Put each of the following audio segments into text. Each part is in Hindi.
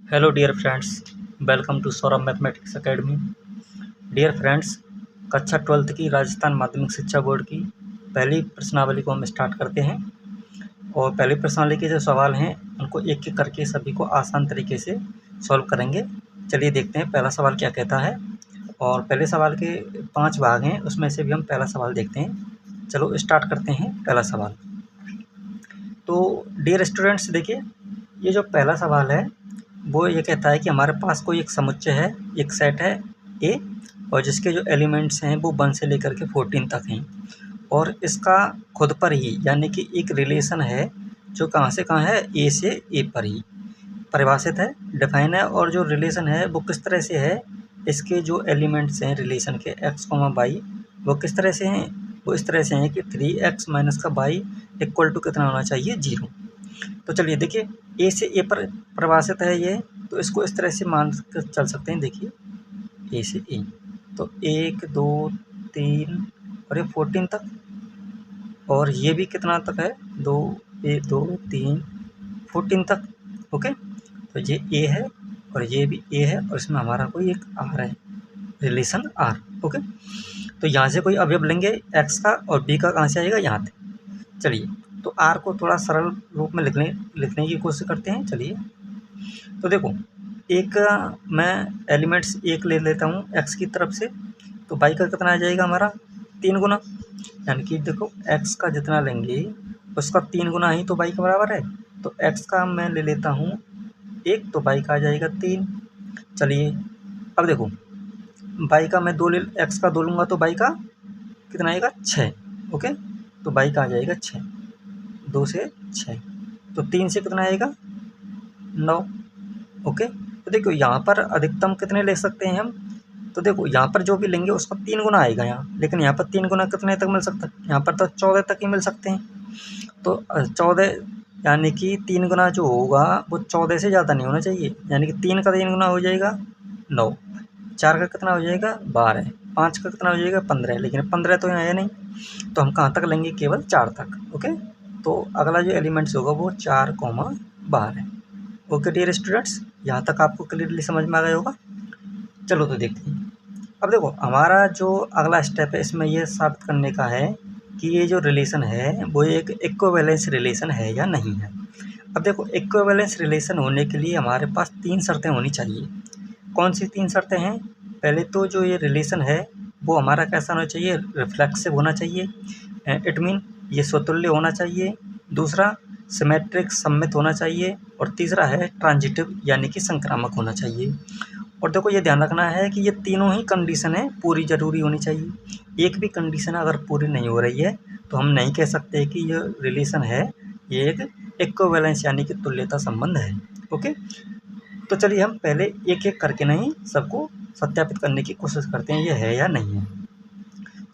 Hello dear friends, welcome to Saurabh mathematics academy. Dear friends, कक्षा 12th की राजस्थान माध्यमिक शिक्षा बोर्ड की पहली प्रश्नावली को हम स्टार्ट करते हैं। और पहली प्रश्नावली के जो सवाल हैं उनको एक एक करके सभी को आसान तरीके से सॉल्व करेंगे। चलिए देखते हैं पहला सवाल क्या कहता है। और पहले सवाल के 5 भाग हैं, उसमें से भी हम पहला सवाल देखते हैं। चलो स्टार्ट करते हैं पहला सवाल। तो डियर स्टूडेंट्स, देखिए ये जो पहला सवाल है वो ये कहता है कि हमारे पास कोई एक समुच्चय है, एक सेट है ए, और जिसके जो एलिमेंट्स हैं वो 1 से लेकर के 14 तक हैं। और इसका खुद पर ही यानी कि एक रिलेशन है जो कहाँ से कहाँ है, ए से ए पर ही परिभाषित है, डिफाइन है। और जो रिलेशन है वो किस तरह से है, इसके जो एलिमेंट्स हैं रिलेशन के एक्स कॉमा वाई वो किस तरह से हैं, वो इस तरह से हैं कि 3x माइनस का वाई इक्वल टू कितना होना चाहिए, 0। तो चलिए देखिए, ए से ए पर परिभाषित है ये, तो इसको इस तरह से मान कर चल सकते हैं। देखिए ए से ए, तो 1 2 3 और ये 14 तक, और ये भी कितना तक है, 2 2 3 14 तक। ओके, तो ये ए है और ये भी ए है, और इसमें हमारा कोई एक आर है, रिलेशन आर। ओके, तो यहाँ से कोई अवयव लेंगे एक्स का, और बी का कहाँ से आएगा, यहाँ से। चलिए, तो आर को थोड़ा सरल रूप में लिखने की कोशिश करते हैं। चलिए, तो देखो, एक मैं एलिमेंट्स एक ले लेता हूँ एक्स की तरफ से, तो वाई का कितना आ जाएगा हमारा, 3 गुना। यानी कि देखो, एक्स का जितना लेंगे उसका 3 गुना ही तो वाई के बराबर है। तो एक्स का मैं ले लेता हूँ 1, तो वाई का आ जाएगा 3। चलिए, अब देखो, वाई का मैं 2 ले, एक्स का 2 लूँगा तो वाई का कितना आएगा, 6। ओके, तो वाई का आ जाएगा 6, 2 से 6, तो 3 से कितना आएगा, 9। ओके, तो देखो यहाँ पर अधिकतम कितने ले सकते हैं हम, तो देखो यहाँ पर जो भी लेंगे उसका 3 गुना आएगा यहाँ, लेकिन यहाँ पर 3 गुना कितने तक मिल सकता है, यहाँ पर तो 14 तक ही मिल सकते हैं। तो 14 यानी कि 3 गुना जो होगा वो 14 से ज़्यादा नहीं होना चाहिए, यानी कि 3 का 3 गुना हो जाएगा 9, 4 का कितना हो जाएगा 12, 5 का कितना हो जाएगा 15, लेकिन 15 तो यहाँ है नहीं, तो हम कहाँ तक लेंगे, केवल 4 तक। ओके, तो अगला जो एलिमेंट्स होगा वो 4, 12 है। ओके डियर स्टूडेंट्स, यहाँ तक आपको क्लियरली समझ में आ गया होगा। चलो तो देखते हैं। अब देखो, हमारा जो अगला स्टेप है इसमें यह साबित करने का है कि ये जो रिलेशन है वो एक इक्विवेलेंस रिलेशन है या नहीं है। अब देखो, इक्विवेलेंस रिलेशन होने के लिए हमारे पास 3 शर्तें होनी चाहिए। कौन सी 3 शर्तें हैं, पहले तो जो ये रिलेशन है वो हमारा कैसा होना चाहिए, रिफ्लेक्सिव होना चाहिए, इट मीन ये स्वतुल्य होना चाहिए। दूसरा, सिमेट्रिक सममित होना चाहिए। और तीसरा है ट्रांजिटिव यानी कि संक्रामक होना चाहिए। और देखो, ये ध्यान रखना है कि ये तीनों ही कंडीशनें पूरी ज़रूरी होनी चाहिए। एक भी कंडीशन अगर पूरी नहीं हो रही है तो हम नहीं कह सकते कि ये रिलेशन है, ये एक इक्विवेलेंस यानी कि तुल्यता संबंध है। ओके, तो चलिए हम पहले एक एक करके नहीं सबको सत्यापित करने की कोशिश करते हैं ये है या नहीं है।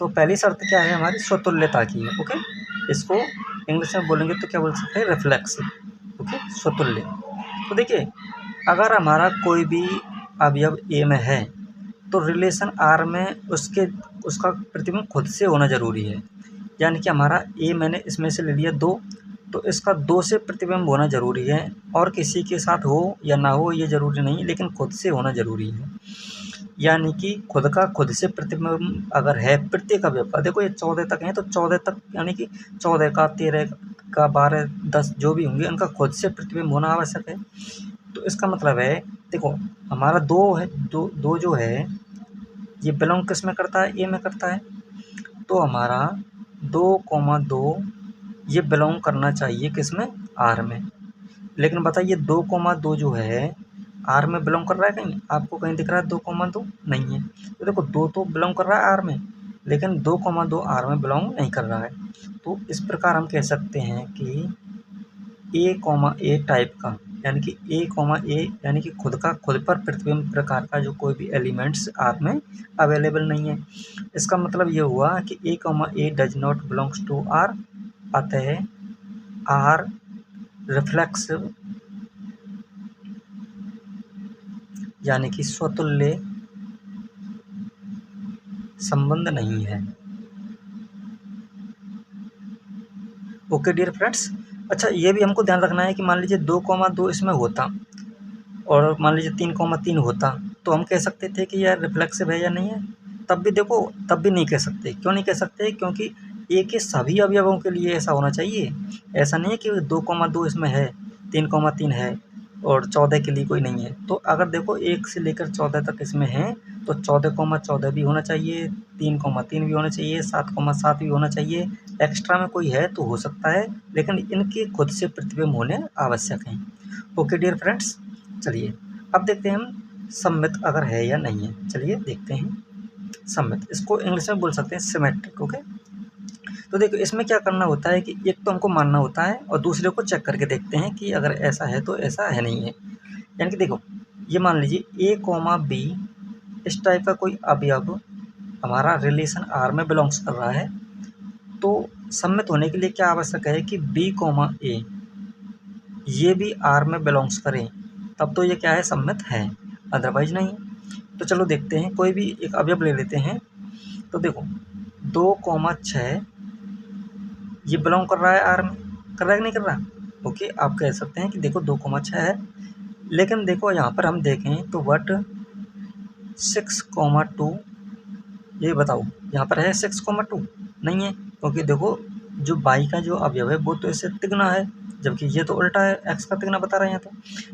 तो पहली शर्त क्या है हमारी, स्वतुल्यता की है। ओके, इसको इंग्लिश में बोलेंगे तो क्या बोल सकते हैं, रिफ्लेक्सिव। ओके, स्वतुल्य। तो देखिए, अगर हमारा कोई भी अवयव ए में है तो रिलेशन आर में उसका प्रतिबिंब खुद से होना ज़रूरी है। यानी कि हमारा ए मैंने इसमें से ले लिया 2, तो इसका 2 से प्रतिबिंब होना ज़रूरी है। और किसी के साथ हो या ना हो ये ज़रूरी नहीं, लेकिन खुद से होना ज़रूरी है। यानी कि खुद का खुद से प्रतिबिंब अगर है प्रत्येक अवयव का, देखो ये 14 तक हैं तो 14 तक, यानी कि 14 का, 13 का, 12, 10 जो भी होंगे उनका खुद से प्रतिबिंब होना आवश्यक है। तो इसका मतलब है, देखो हमारा 2 है, 2 जो है ये बिलोंग किस में करता है, ए में करता है। तो हमारा 2, 2 ये बिलोंग करना चाहिए किस में, आर में। लेकिन बताइए 2, 2 जो है आर में बिलोंग कर रहा है, कहीं आपको कहीं दिख रहा है 2, 2 नहीं है। तो देखो 2 तो बिलोंग कर रहा है आर में, लेकिन 2, 2 आर में बिलोंग नहीं कर रहा है। तो इस प्रकार हम कह सकते हैं कि ए टाइप का, यानी कि ए यानी कि खुद का खुद पर प्रतिबिंब प्रकार का जो कोई भी एलिमेंट्स आर में अवेलेबल नहीं है। इसका मतलब ये हुआ कि A does not belongs to R, अतः आर रिफ्लेक्सिव यानी कि स्वतुल्य संबंध नहीं है। ओके डियर फ्रेंड्स, अच्छा ये भी हमको ध्यान रखना है कि मान लीजिए 2, 2 इसमें होता, और मान लीजिए 3,3 होता तो हम कह सकते थे कि यार रिफ्लेक्सिव है या नहीं है। तब भी देखो, तब भी नहीं कह सकते। क्यों नहीं कह सकते? क्योंकि ए के सभी अवयवों के लिए ऐसा होना चाहिए। ऐसा नहीं है कि 2,2 इसमें है, 3,3 है और 14 के लिए कोई नहीं है। तो अगर देखो 1 से लेकर 14 तक इसमें है तो 14,14 भी होना चाहिए, 3,3 भी होना चाहिए, 7,7 भी होना चाहिए। एक्स्ट्रा में कोई है तो हो सकता है, लेकिन इनके खुद से प्रतिबिंब होने आवश्यक हैं। ओके डियर फ्रेंड्स, चलिए अब देखते हैं हम सममित अगर है या नहीं है। चलिए देखते हैं सममित, इसको इंग्लिश में बोल सकते हैं सिमेट्रिक। ओके, तो देखो इसमें क्या करना होता है कि एक तो हमको मानना होता है और दूसरे को चेक करके देखते हैं कि अगर ऐसा है तो ऐसा है नहीं है। यानी कि देखो ये मान लीजिए ए कॉमा बी इस टाइप का कोई अवयव हमारा रिलेशन आर में बिलोंग्स कर रहा है, तो सममित होने के लिए क्या आवश्यक है कि बी कॉमा ए ये भी आर में बिलोंग्स करें, तब तो ये क्या है, सममित है, अदरवाइज नहीं। तो चलो देखते हैं, कोई भी एक अवयव ले लेते हैं। तो देखो 2,6 ये बिलोंग कर रहा है आर में, कर रहा है कि नहीं कर रहा? ओके, आप कह सकते हैं कि देखो 2,6 है, लेकिन देखो यहाँ पर हम देखें तो वट 6,2 ये बताओ यहाँ पर है 6,2 नहीं है, क्योंकि देखो जो बाई का जो अवयव है वो तो इससे तिगुना है, जबकि ये तो उल्टा है, एक्स का तिगुना बता रहे हैं।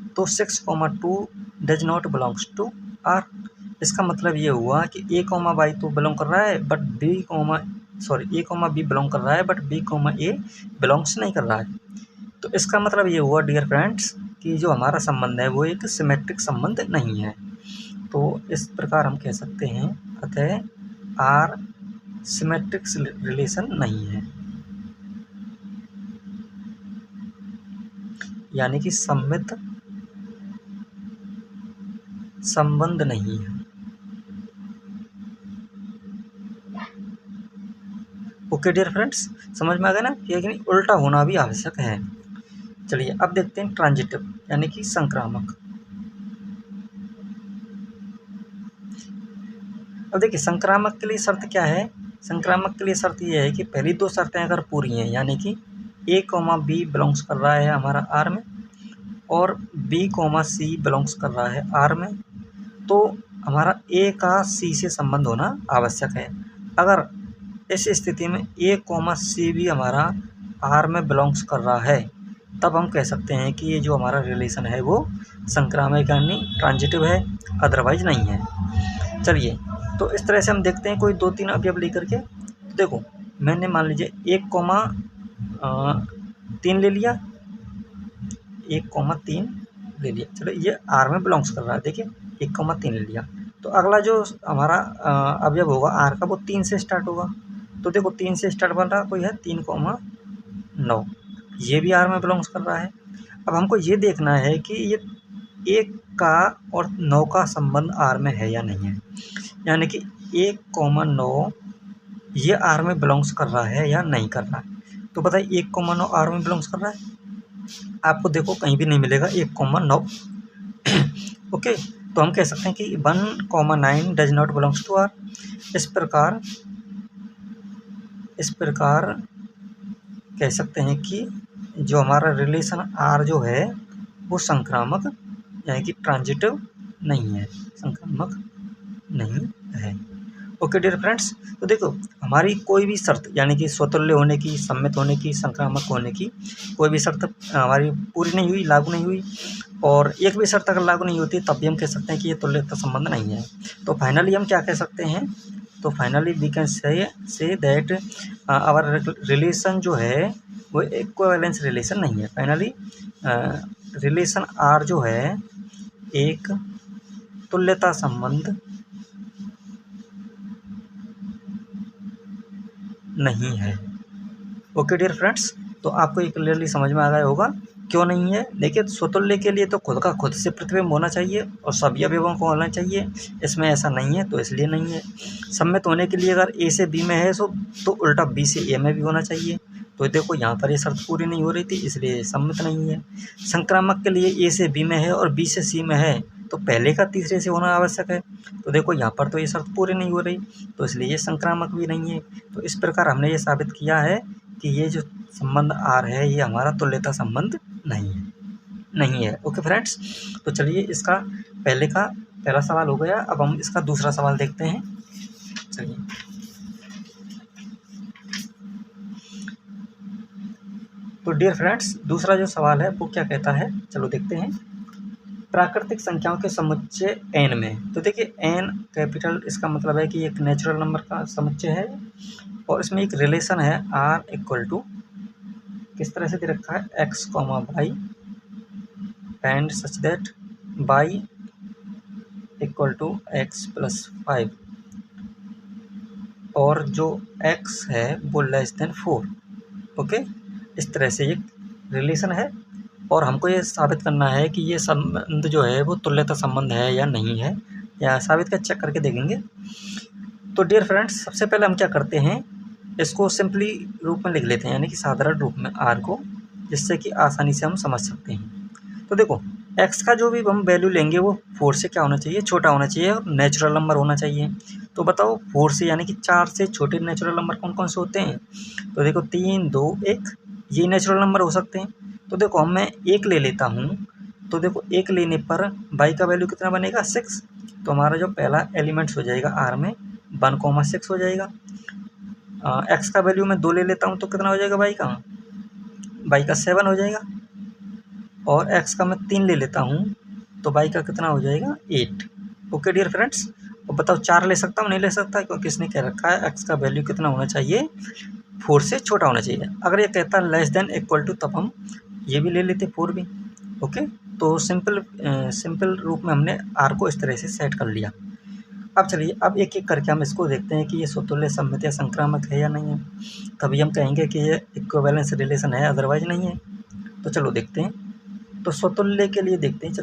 तो 6,2 does not belongs to R. इसका मतलब ये हुआ कि ए कॉमा बाई तो बिलोंग कर रहा है but B comma A comma B belong कर रहा है but B comma A belongs नहीं कर रहा है। तो इसका मतलब ये हुआ डियर फ्रेंड्स कि जो हमारा संबंध है वो एक सिमेट्रिक संबंध नहीं है। तो इस प्रकार हम कह सकते हैं अतः आर सिमेट्रिक रिलेशन नहीं है, यानी कि सममित संबंध नहीं है। ओके डियर फ्रेंड्स, समझ में आ गया ना, लेकिन उल्टा होना भी आवश्यक है। चलिए अब देखते हैं ट्रांजिटिव यानी कि संक्रामक। अब देखिए संक्रामक के लिए शर्त क्या है? संक्रामक के लिए शर्त ये है कि पहली दो शर्तें अगर पूरी हैं, यानी कि ए कॉमा बी बिलोंग्स कर रहा है हमारा आर में और बी कॉमा सी बिलोंग्स कर रहा है आर में, तो हमारा ए का सी से संबंध होना आवश्यक है। अगर इस स्थिति में ए कॉमा सी भी हमारा आर में बिलोंग्स कर रहा है, तब हम कह सकते हैं कि ये जो हमारा रिलेशन है वो संक्रामक यानी ट्रांजिटिव है, अदरवाइज नहीं है। चलिए तो इस तरह से हम देखते हैं कोई 2-3 अवयव लेकर के। तो देखो मैंने मान लीजिए 1,3 ले लिया, 1,3 ले लिया, चलो ये आर में बिलोंग्स कर रहा है। देखिए 1,3 ले लिया, तो अगला जो हमारा अवयव होगा आर का वो 3 से स्टार्ट होगा। तो देखो 3 से स्टार्ट बन रहा कोई है 3,9, ये भी आर में बिलोंग्स कर रहा है। अब हमको ये देखना है कि ये 1 का और 9 का संबंध आर में है या नहीं है, यानी कि 1,9 ये आर में बिलोंग्स कर रहा है या नहीं कर रहा है। तो बताइए 1,9 आर में बिलोंग्स कर रहा है? आपको देखो कहीं भी नहीं मिलेगा 1,9। ओके, तो हम कह सकते हैं कि 1,9 does not belongs to R. इस प्रकार कह सकते हैं कि जो हमारा रिलेशन आर जो है वो संक्रामक यानी कि ट्रांजिटिव नहीं है, संक्रामक नहीं है। ओके डियर फ्रेंड्स, तो देखो हमारी कोई भी शर्त यानी कि स्वतुल्य होने की, सम्मित होने की, संक्रामक होने की कोई भी शर्त हमारी पूरी नहीं हुई, लागू नहीं हुई, और एक भी शर्त अगर लागू नहीं होती तब भी हम कह सकते हैं कि ये तुल्यता संबंध नहीं है। तो फाइनली हम क्या कह सकते हैं? तो finally we can say that our relation जो है वो इक्विवेलेंस रिलेशन नहीं है। फाइनली रिलेशन आर जो है एक तुल्यता संबंध नहीं है। ओके डियर फ्रेंड्स, तो आपको ये क्लियरली समझ में आ गया होगा क्यों नहीं है। देखिए स्वतुल्य के लिए तो खुद का खुद से प्रतिबिंब होना चाहिए और सभी अवयवों को होना चाहिए, इसमें ऐसा नहीं है तो इसलिए नहीं है। सम्मित होने के लिए अगर ए से बी में है तो उल्टा बी से ए में भी होना चाहिए। तो देखो यहाँ पर ये शर्त पूरी नहीं हो रही थी, इसलिए सम्मित नहीं है। संक्रामक के लिए ए से बी में है और बी से सी में है तो पहले का तीसरे से होना आवश्यक है। तो देखो यहाँ पर तो ये शर्त पूरी नहीं हो रही, तो इसलिए ये संक्रामक भी नहीं है। तो इस प्रकार हमने ये साबित किया है कि ये जो संबंध आर है ये हमारा तुल्यता संबंध नहीं है। नहीं है। ओके फ्रेंड्स, तो चलिए इसका पहला सवाल हो गया। अब हम इसका दूसरा सवाल देखते हैं। चलिए, तो डियर फ्रेंड्स, दूसरा जो सवाल है वो क्या कहता है, चलो देखते हैं। प्राकृतिक संख्याओं के समुच्चय n में, तो देखिए n कैपिटल, इसका मतलब है कि एक नेचुरल नंबर का समुच्चय है और इसमें एक रिलेशन है r इक्वल टू, किस तरह से दे रखा है, x comma Y and such that y equal to x plus 5 और जो x है वो लेस देन 4। ओके, इस तरह से एक रिलेशन है और हमको ये साबित करना है कि ये संबंध जो है वो तुल्यता संबंध है या नहीं है, या साबित कर चेक करके देखेंगे। तो डियर फ्रेंड्स, सबसे पहले हम क्या करते हैं, इसको सिंपली रूप में लिख लेते हैं, यानी कि साधारण रूप में आर को, जिससे कि आसानी से हम समझ सकते हैं। तो देखो, एक्स का जो भी हम वैल्यू लेंगे वो 4 से क्या होना चाहिए, छोटा होना चाहिए और नेचुरल नंबर होना चाहिए। तो बताओ 4 से यानी कि 4 से छोटे नेचुरल नंबर कौन कौन से होते हैं। तो देखो 3, 2, 1 ये नेचुरल नंबर हो सकते हैं। तो देखो मैं 1 ले लेता हूँ, तो देखो 1 लेने पर y का वैल्यू कितना बनेगा, 6। तो हमारा जो पहला एलिमेंट्स हो जाएगा आर में 1,6 हो जाएगा। एक्स का वैल्यू मैं 2 ले लेता हूँ, तो कितना हो जाएगा y का 7 हो जाएगा। और x का मैं 3 ले लेता हूँ, तो y का कितना हो जाएगा, 8। ओके डियर फ्रेंड्स, और बताओ 4 ले सकता हूँ, नहीं ले सकता, क्योंकि इसने कह रखा है x का वैल्यू कितना होना चाहिए, 4 से छोटा होना चाहिए। अगर ये कहता है लेस देन इक्वल टू, तब हम ये भी ले लेते 4 भी। ओके, तो सिंपल रूप में हमने आर को इस तरह से सेट कर लिया। अब चलिए, अब एक एक करके हम इसको देखते हैं कि ये स्वतुल्य सममित या संक्रामक है या नहीं है, तभी हम कहेंगे कि ये इक्विवेलेंस रिलेशन है, अदरवाइज नहीं है। तो चलो देखते हैं। तो स्वतुल्य के लिए देखते हैं,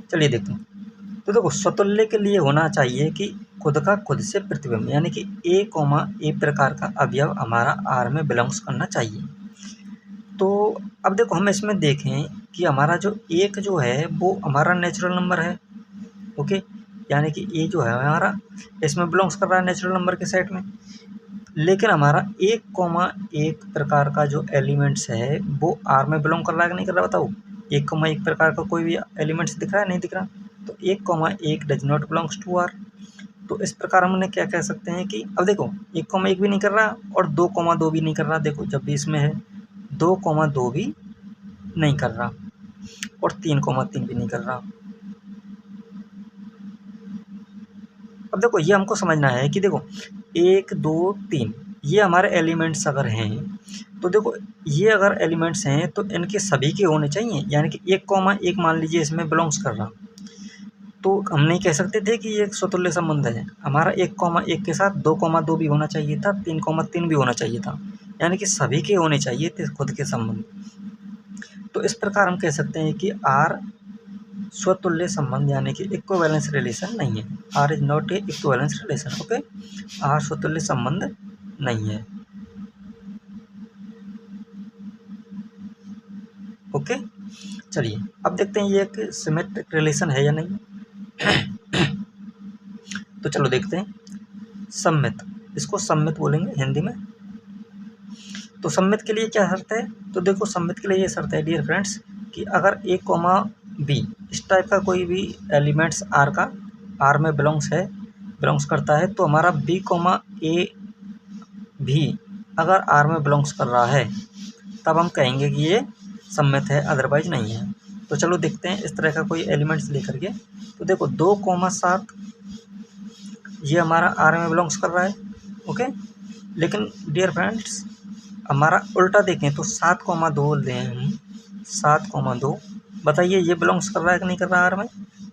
चलिए देखते हैं। तो देखो, स्वतुल्य के लिए होना चाहिए कि खुद का खुद से प्रतिबिंब, यानी कि ए प्रकार का अवयव हमारा आर में बिलोंग्स करना चाहिए। तो अब देखो, हम इसमें देखें कि हमारा जो एक जो है वो हमारा नेचुरल नंबर है। ओके, यानी कि ए जो है हमारा इसमें बिलोंग्स कर रहा है नेचुरल नंबर के सेट में। लेकिन हमारा 1,1 प्रकार का जो एलिमेंट्स है वो आर में बिलोंग कर रहा है कि नहीं कर रहा, बताओ। 1,1 प्रकार का कोई भी एलिमेंट्स दिख रहा है, नहीं दिख रहा। तो 1,1 does not belongs to R. तो इस प्रकार हमने क्या कह सकते हैं कि अब देखो 1,1 भी नहीं कर रहा और 2,2 भी नहीं कर रहा। देखो जब भी इसमें है 2,2 भी नहीं कर रहा और 3,3 भी नहीं कर रहा। अब देखो, ये हमको समझना है कि देखो 1, 2, 3 ये हमारे एलिमेंट्स अगर हैं, तो देखो ये अगर एलिमेंट्स हैं तो इनके सभी के होने चाहिए, यानी कि 1,1 मान लीजिए इसमें बिलोंग्स कर रहा, तो हम नहीं कह सकते थे कि ये एक स्वतुल्य संबंध है। हमारा 1,1 के साथ 2,2 भी होना चाहिए था, 3,3 भी होना चाहिए था, यानी कि सभी के होने चाहिए थे खुद के संबंध। तो इस प्रकार हम कह सकते हैं कि आर स्वतुल्य संबंध, यानी कि इक्विवेलेंस रिलेशन नहीं है। R is not a equivalence relation. Okay, R स्वतुल्य संबंध नहीं है। ओके, चलिए अब देखते हैं ये एक सिमेट्रिक रिलेशन है या नहीं। तो चलो देखते हैं। सम्मित, इसको सम्मित बोलेंगे हिंदी में। तो सम्मित के लिए क्या शर्त है, तो देखो सम्मित के लिए ये शर्त है डियर फ्रेंड्स कि अगर ए कॉमा बी इस टाइप का कोई भी एलिमेंट्स आर में बिलोंग्स करता है, तो हमारा बी कॉमा ए भी अगर आर में बिलोंग्स कर रहा है, तब हम कहेंगे कि ये सम्मित है, अदरवाइज नहीं है। तो चलो देखते हैं इस तरह का कोई एलिमेंट्स लेकर के। तो देखो 2,7 ये हमारा आर में बिलोंग्स कर रहा है। ओके, लेकिन डियर फ्रेंड्स हमारा उल्टा देखें तो 7,2 लें हम, 7,2 बताइए ये बिलोंग्स कर रहा है कि नहीं कर रहा आर में।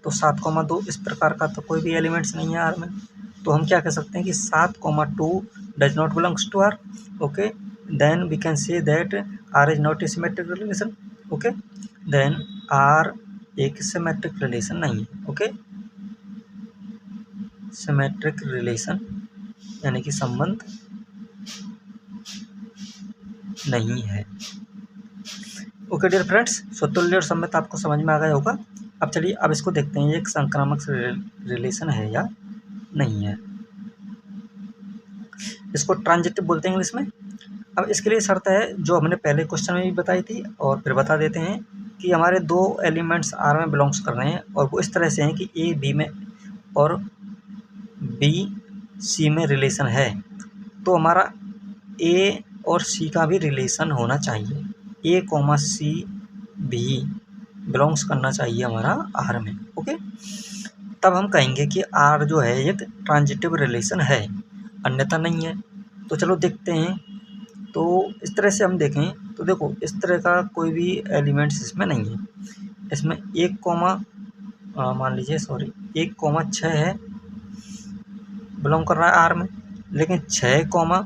तो 7,2 इस प्रकार का तो कोई भी एलिमेंट्स नहीं है आर में, तो हम क्या कह सकते हैं कि 7,2 does not belongs to R. Okay, then we can say that R is not a symmetric relation. Okay, then R एक सिमेट्रिक रिलेशन नहीं है। ओके, सिमेट्रिक रिलेशन यानी कि संबंध नहीं है। ओके डियर फ्रेंड्स, स्वतुल्य और सम्मित आपको समझ में आ गया होगा। अब चलिए, अब इसको देखते हैं ये एक संक्रामक रिलेशन है या नहीं है। इसको ट्रांजिटिव बोलते हैं इंग्लिश में। अब इसके लिए शर्त है जो हमने पहले क्वेश्चन में भी बताई थी और फिर बता देते हैं कि हमारे दो एलिमेंट्स आर में बिलोंग्स कर रहे हैं और वो इस तरह से हैं कि ए बी में और बी सी में रिलेशन है, तो हमारा ए और सी का भी रिलेशन होना चाहिए। ए कॉमा सी भी बिलोंग्स करना चाहिए हमारा आर में। ओके, तब हम कहेंगे कि आर जो है एक ट्रांजिटिव रिलेशन है, अन्यथा नहीं है। तो चलो देखते हैं। तो इस तरह से हम देखें तो देखो इस तरह का कोई भी एलिमेंट्स इसमें नहीं है। इसमें एक कॉमा मान लीजिए 1,6 है, बिलोंग कर रहा है आर में, लेकिन 6 कॉमा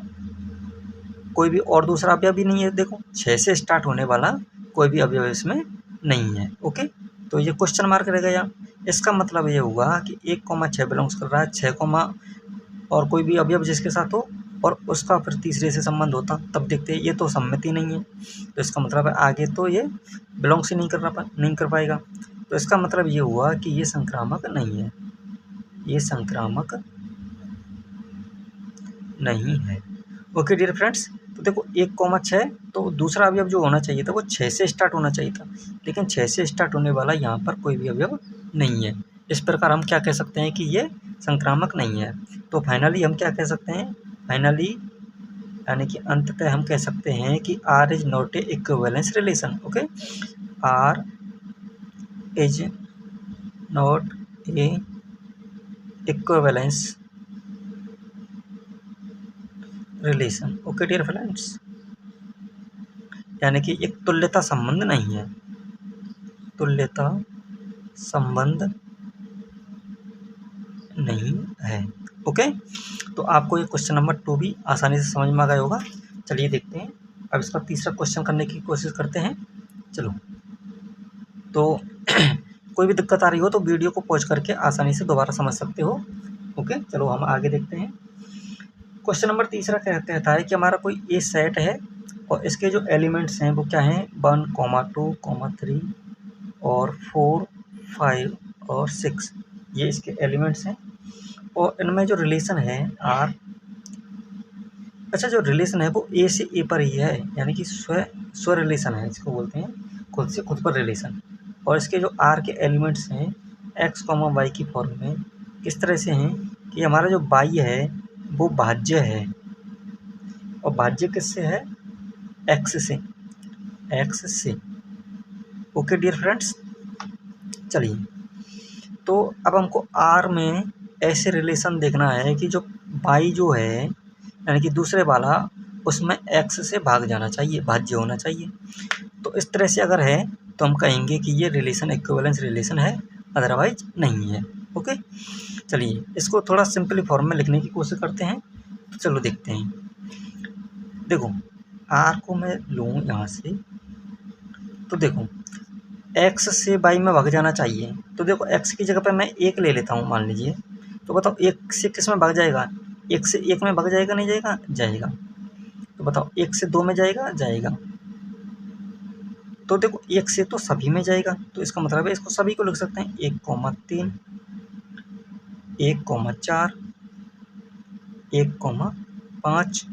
कोई भी और दूसरा अवयव भी नहीं है। देखो 6 से स्टार्ट होने वाला कोई भी अवयव इसमें नहीं है। ओके, तो ये क्वेश्चन मार्क रह गया। इसका मतलब ये हुआ कि 1,6 बिलोंग्स कर रहा है, 6 कॉमा और कोई भी अवयव जिसके साथ हो और उसका फिर तीसरे से संबंध होता, तब देखते हैं। ये तो सम्मिति नहीं है, तो इसका मतलब है आगे तो ये बिलोंग्स ही नहीं कर पाएगा। तो इसका मतलब ये हुआ कि ये संक्रामक नहीं है, ये संक्रामक नहीं है। ओके डियर फ्रेंड्स, तो देखो 1,6 तो दूसरा अवयव जो होना चाहिए था वो 6 से स्टार्ट होना चाहिए था, लेकिन 6 से स्टार्ट होने वाला यहाँ पर कोई भी अवयव नहीं है। इस प्रकार हम क्या कह सकते हैं कि ये संक्रामक नहीं है। तो फाइनली हम क्या कह सकते हैं, फाइनली यानी कि अंततः हम कह सकते हैं कि R is not a equivalence relation. Okay, R is not a equivalence relation. Okay dear friends, यानी कि एक तुल्यता संबंध नहीं है, तुल्यता संबंध नहीं है। ओके, तो आपको ये क्वेश्चन नंबर 2 भी आसानी से समझ में आ गया होगा। चलिए देखते हैं, अब इसका तीसरा क्वेश्चन करने की कोशिश करते हैं। चलो, तो कोई भी दिक्कत आ रही हो तो वीडियो को पॉज करके आसानी से दोबारा समझ सकते हो। ओके, चलो हम आगे देखते हैं। क्वेश्चन नंबर तीसरा कहता है कि हमारा कोई ए सेट है और इसके जो एलिमेंट्स हैं वो क्या हैं, 1, 2, 3 और 4, 5 और 6, ये इसके एलिमेंट्स हैं। और इनमें जो रिलेशन है आर, अच्छा जो रिलेशन है वो ए से ए पर ही है, यानी कि स्व रिलेशन है, इसको बोलते हैं खुद से खुद पर रिलेशन। और इसके जो आर के एलिमेंट्स हैं एक्स कॉमा वाई की फॉर्म में किस तरह से हैं कि हमारा जो वाई है वो भाज्य है, और भाज्य किससे है, एक्स से, एक्स से। ओके डियर फ्रेंड्स, चलिए तो अब हमको आर में ऐसे रिलेशन देखना है कि जो वाई जो है यानी कि दूसरे वाला उसमें एक्स से भाग जाना चाहिए, भाज्य होना चाहिए। तो इस तरह से अगर है तो हम कहेंगे कि ये रिलेशन इक्विवेलेंस रिलेशन है, अदरवाइज नहीं है। ओके, चलिए इसको थोड़ा सिंपली फॉर्म में लिखने की कोशिश करते हैं। तो चलो देखते हैं। देखो आर को मैं लूँ यहाँ से, तो देखो एक्स से वाई में भाग जाना चाहिए। तो देखो एक्स की जगह पर मैं 1 ले लेता हूँ मान लीजिए। तो बताओ 1 से किस में भाग जाएगा, 1 से 1 में भाग जाएगा नहीं जाएगा, जाएगा। तो बताओ 1 से 2 में जाएगा, जाएगा। तो देखो 1 से तो सभी में जाएगा, तो इसका मतलब है इसको सभी को लिख सकते हैं 1,3, 1,4, 1,5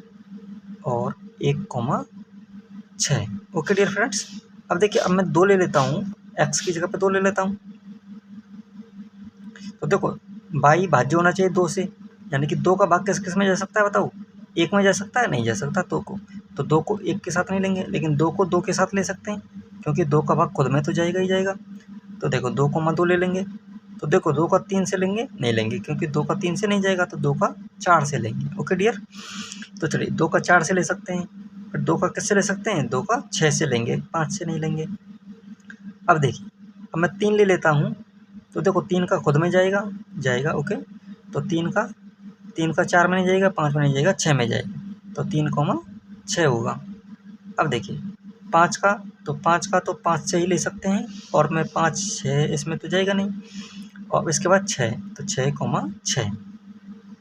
और 1,6। ओके डियर फ्रेंड्स, अब देखिए अब मैं 2 ले लेता हूँ, एक्स की जगह पे 2 ले लेता हूँ। तो देखो वाई भाज्य होना चाहिए 2 से, यानी कि 2 का भाग किस किस में जा सकता है बताओ, 1 में जा सकता है, नहीं जा सकता 2 को। तो 2 को 1 के साथ नहीं लेंगे, लेकिन 2 को 2 के साथ ले सकते हैं, क्योंकि 2 का भाग खुद में तो जाएगा ही जाएगा। तो देखो 2,2 ले लेंगे। तो देखो 2 का 3 से लेंगे, नहीं लेंगे, क्योंकि 2 का 3 से नहीं जाएगा, तो 2 का 4 से लेंगे। ओके डियर, तो चलिए 2 का 4 से ले सकते हैं, फिर 2 का किससे ले सकते हैं, 2 का 6 से लेंगे, 5 से नहीं लेंगे। अब देखिए अब मैं 3 ले लेता हूँ। तो देखो 3 का खुद में जाएगा, जाएगा। ओके, तो 3 का 4 में नहीं जाएगा, 5 में नहीं जाएगा, 6 में जाएगा, तो 3,6 होगा। अब देखिए 5 का, तो 5 से ही ले सकते हैं, और मैं 5, 6 इसमें तो जाएगा नहीं। और इसके बाद 6, तो 6,6,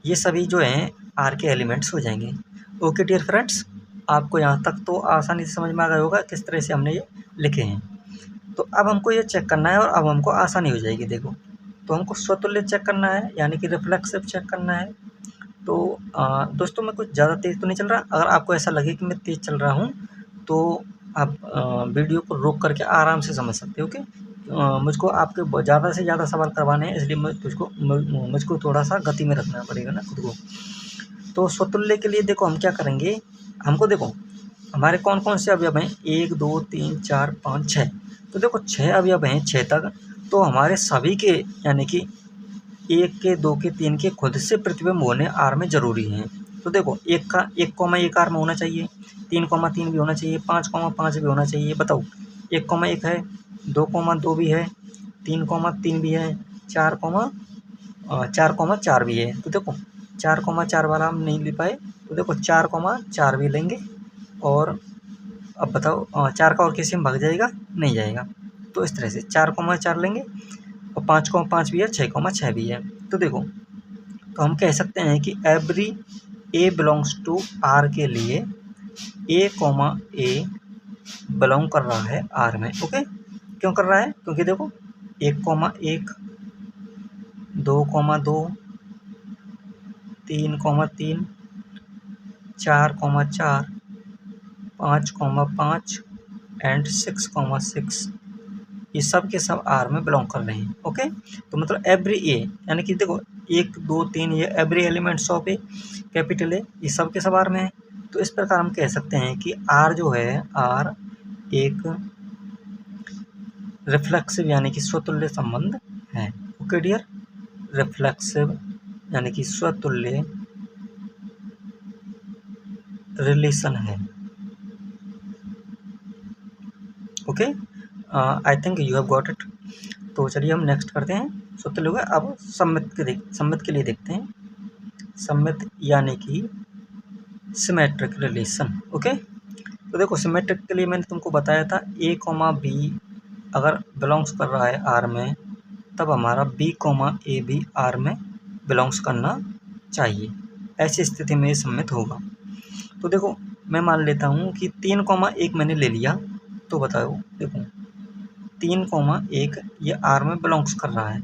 ये सभी जो हैं आर के एलिमेंट्स हो जाएंगे। ओके डियर फ्रेंड्स, आपको यहाँ तक तो आसानी से समझ में आ गया होगा किस तरह से हमने ये लिखे हैं। तो अब हमको ये चेक करना है और अब हमको आसानी हो जाएगी। देखो तो हमको स्वतुल्य चेक करना है, यानी कि रिफ्लेक्सिव चेक करना है। तो दोस्तों मैं कुछ ज़्यादा तेज़ तो नहीं चल रहा। अगर आपको ऐसा लगे कि मैं तेज़ चल रहा हूँ तो आप वीडियो को रोक करके आराम से समझ सकते हो। ओके, मुझको आपके ज़्यादा से ज़्यादा सवाल करवाने हैं, इसलिए मुझको थोड़ा सा गति में रखना पड़ेगा ना खुद को। तो स्वतुल्य के लिए देखो हम क्या करेंगे, हमको देखो हमारे कौन कौन से अवयव हैं, 1 2 3 4 5 6। तो देखो 6 अवयव हैं, 6 तक। तो हमारे सभी के यानी कि 1 के 2 के 3 के खुद से प्रतिबिंब होने आर में ज़रूरी हैं। तो देखो 1 का 1, 1 आर में होना चाहिए, 3, 3 भी होना चाहिए, 5, 5 भी होना चाहिए। बताओ 1, 1 है, 2, 2 भी है, 3, 3 भी है, 4, 4 भी है। तो देखो 4, 4 वाला हम नहीं ले पाए, तो देखो 4, 4 भी लेंगे। और अब बताओ 4 का और किसी में भाग जाएगा, नहीं जाएगा। तो इस तरह से 4, 4 लेंगे, और 5, 5 भी है, 6, 6 भी है। तो देखो तो हम कह सकते हैं कि every A belongs to R के लिए ए, ए बिलोंग कर रहा है आर में। ओके, क्यों कर रहा है? क्योंकि देखो 1, 2, 3, 4, 4, 5, एंड 6, ये सब के सब आर में बिलोंग कर रहे हैं। ओके, तो मतलब एवरी ए यानी कि देखो 1 2 3 ये every elements of A capital A, ये सब के सब आर में है। तो इस प्रकार हम कह सकते हैं कि आर जो है, आर एक रिफ्लेक्सिव यानी कि स्वतुल्य संबंध है। ओके डियर, रिफ्लेक्सिव यानी कि स्वतुल्य रिलेशन है। Okay, I think you have got it. तो चलिए हम नेक्स्ट करते हैं, स्वतुल्य हो गया। अब सम्मित के लिए देखते हैं। सम्मित यानी कि सिमेट्रिक रिलेशन। ओके, तो देखो सिमेट्रिक के लिए मैंने तुमको बताया था ए, बी अगर बिलोंग्स कर रहा है आर में, तब हमारा बी, ए भी आर में बिलोंग्स करना चाहिए। ऐसी स्थिति में ये सम्मित होगा। तो देखो मैं मान लेता हूँ कि 3, 1 मैंने ले लिया। तो बताओ देखो 3, 1 ये आर में बिलोंग्स कर रहा है।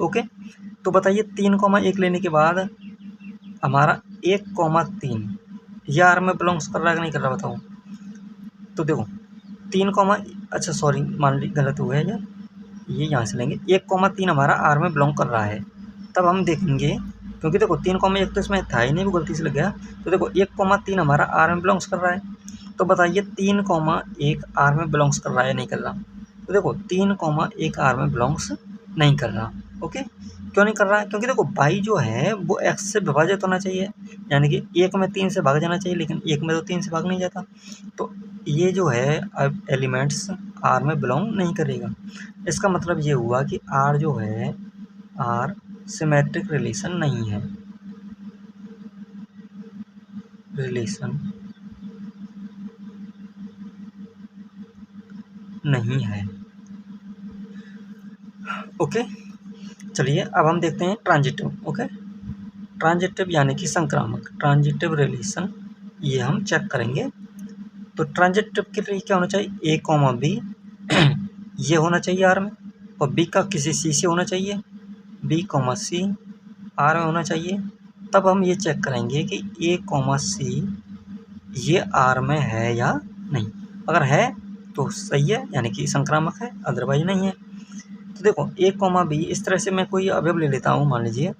ओके, तो बताइए 3, 1 लेने के बाद हमारा 1, 3 ये आर में बिलोंग्स कर रहा है कि नहीं कर रहा, बताओ। तो देखो 3, अच्छा सॉरी मान ली गलत हो गया, ये यहाँ से लेंगे। 1, 3 हमारा आर में बिलोंग कर रहा है। तब हम देखेंगे, क्योंकि देखो 3, 1 तो इसमें था ही नहीं, वो गलती से लग गया। तो देखो 1, 3 हमारा आर में बिलोंग्स कर रहा है। तो बताइए 3, 1 आर में बिलोंग्स कर रहा है नहीं कर रहा। तो देखो 3, 1 आर में बिलोंग्स नहीं कर रहा। ओके, क्यों नहीं कर रहा है? क्योंकि देखो बाई जो है वो एक्स से विभाजित होना चाहिए, यानी कि 1 में 3 से भाग जाना चाहिए, लेकिन 1 में तो 3 से भाग नहीं जाता। तो ये जो है अब एलिमेंट्स आर में बिलोंग नहीं करेगा। इसका मतलब ये हुआ कि आर जो है, आर सिमेट्रिक रिलेशन नहीं है, रिलेशन नहीं है। ओके, चलिए अब हम देखते हैं ट्रांजिटिव। ओके, ट्रांजिटिव यानी कि संक्रामक, ट्रांजिटिव रिलेशन ये हम चेक करेंगे। तो ट्रांजिटिव के लिए क्या होना चाहिए, ए, बी ये होना चाहिए आर में, और बी का किसी सी से होना चाहिए, बी, सी आर में होना चाहिए। तब हम ये चेक करेंगे कि ए, सी ये आर में है या नहीं। अगर है तो सही है, यानी कि संक्रामक है, अदरवाइज नहीं है। तो देखो 1, बी इस तरह से मैं कोई अवयव ले लेता हूँ। मान लीजिए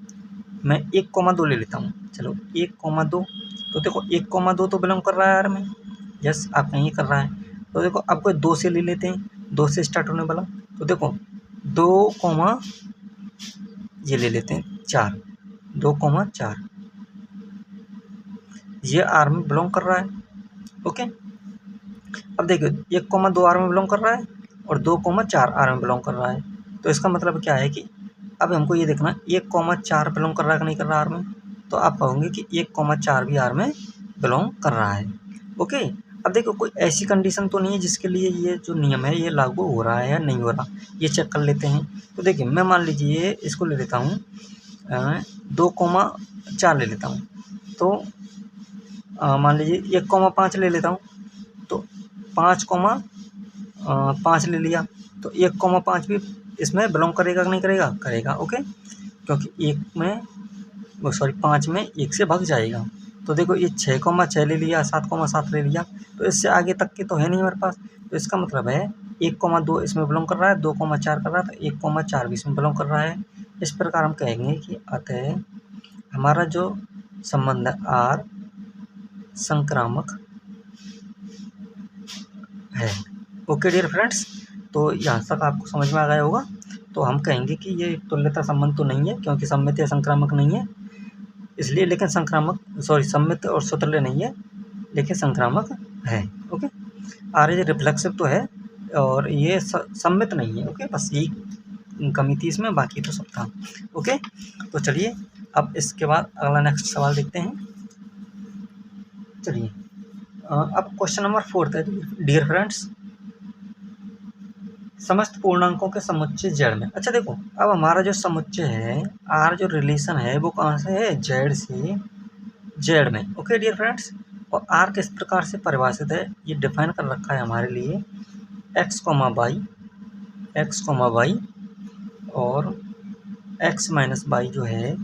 मैं 1, 2 ले लेता हूँ। चलो 1, 2, तो देखो 1, 2 तो बिलोंग कर रहा है आर में। यस, आप कहीं कर रहा है। तो देखो अब कोई 2 से ले लेते हैं, 2 से स्टार्ट होने वाला। तो देखो 2, ये ले लेते हैं 4, 2, 4 ये आर में बिलोंग कर रहा है। ओके, अब देखिए 1, 2 आर में बिलोंग कर रहा है, और 2, 4 आर में बिलोंग कर रहा है। तो इसका मतलब क्या है कि अब हमको ये देखना 1, 4 बिलोंग कर रहा है कि नहीं कर रहा आर में। तो आप कहोगे कि 1, 4 भी आर में बिलोंग कर रहा है। ओके, अब देखो कोई ऐसी कंडीशन तो नहीं है जिसके लिए ये जो नियम है ये लागू हो रहा है या नहीं हो रहा, ये चेक कर लेते हैं। तो देखिए मैं मान लीजिए इसको ले लेता हूँ 2, 4 ले लेता हूँ। तो मान लीजिए 1, 5 ले लेता हूँ। तो 5, 5 ले लिया। तो 1, 5 भी इसमें बिलोंग करेगा कि नहीं करेगा, करेगा। ओके, क्योंकि 1 में वो सॉरी 5 में 1 से भाग जाएगा। तो देखो ये 6,6 ले लिया, 7,7 ले लिया, तो इससे आगे तक के तो है नहीं हमारे पास। तो इसका मतलब है 1,2 इसमें बिलोंग कर रहा है, 2,4 कर रहा है, तो 1,4 भी इसमें बिलोंग कर रहा है। इस प्रकार हम कहेंगे कि अतः हमारा जो संबंध है आर संक्रामक है। ओके डियर फ्रेंड्स, तो यहाँ तक आपको समझ में आ गया होगा। तो हम कहेंगे कि ये तुल्यता संबंध तो नहीं है, क्योंकि सम्मित या संक्रामक नहीं है इसलिए, लेकिन सम्मित और स्वतुल्य नहीं है लेकिन संक्रामक है। ओके, आर इज रिफ्लेक्सिव तो है और ये सम्मित नहीं है। ओके, बस यही कमी थी इसमें, बाकी तो सब था। ओके, तो चलिए अब इसके बाद अगला नेक्स्ट सवाल देखते हैं। चलिए अब क्वेश्चन नंबर 4 है डियर फ्रेंड्स, समस्त पूर्णांकों के समुच्चय जेड में। अच्छा देखो, अब हमारा जो समुच्चय है आर, जो रिलेशन है वो कहाँ से है, जेड से जेड में। ओके डियर फ्रेंड्स, और आर किस प्रकार से परिभाषित है ये डिफाइन कर रखा है हमारे लिए, एक्स कोमा वाई और एक्स माइनस वाई जो है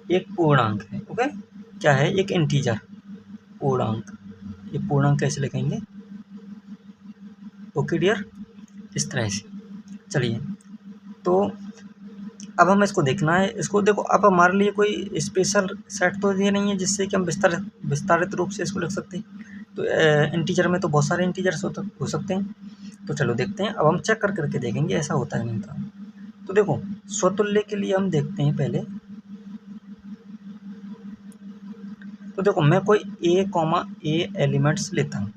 एक पूर्णांक है। ओके, क्या है, एक इंटीजर पूर्णांक। ये पूर्णांक कैसे लिखेंगे, ओके डियर, इस तरह से। चलिए, तो अब हमें इसको देखना है। इसको देखो, अब हमारे लिए कोई स्पेशल सेट तो ये नहीं है जिससे कि हम विस्तारित रूप से इसको लिख सकते हैं। तो इंटीजर में तो बहुत सारे इंटीजर्स हो सकते हैं। तो चलो देखते हैं, अब हम चेक करके देखेंगे ऐसा होता है नहीं था। तो देखो, स्वतुल्य के लिए हम देखते हैं पहले। तो देखो, मैं कोई ए एलिमेंट्स लेता हूँ।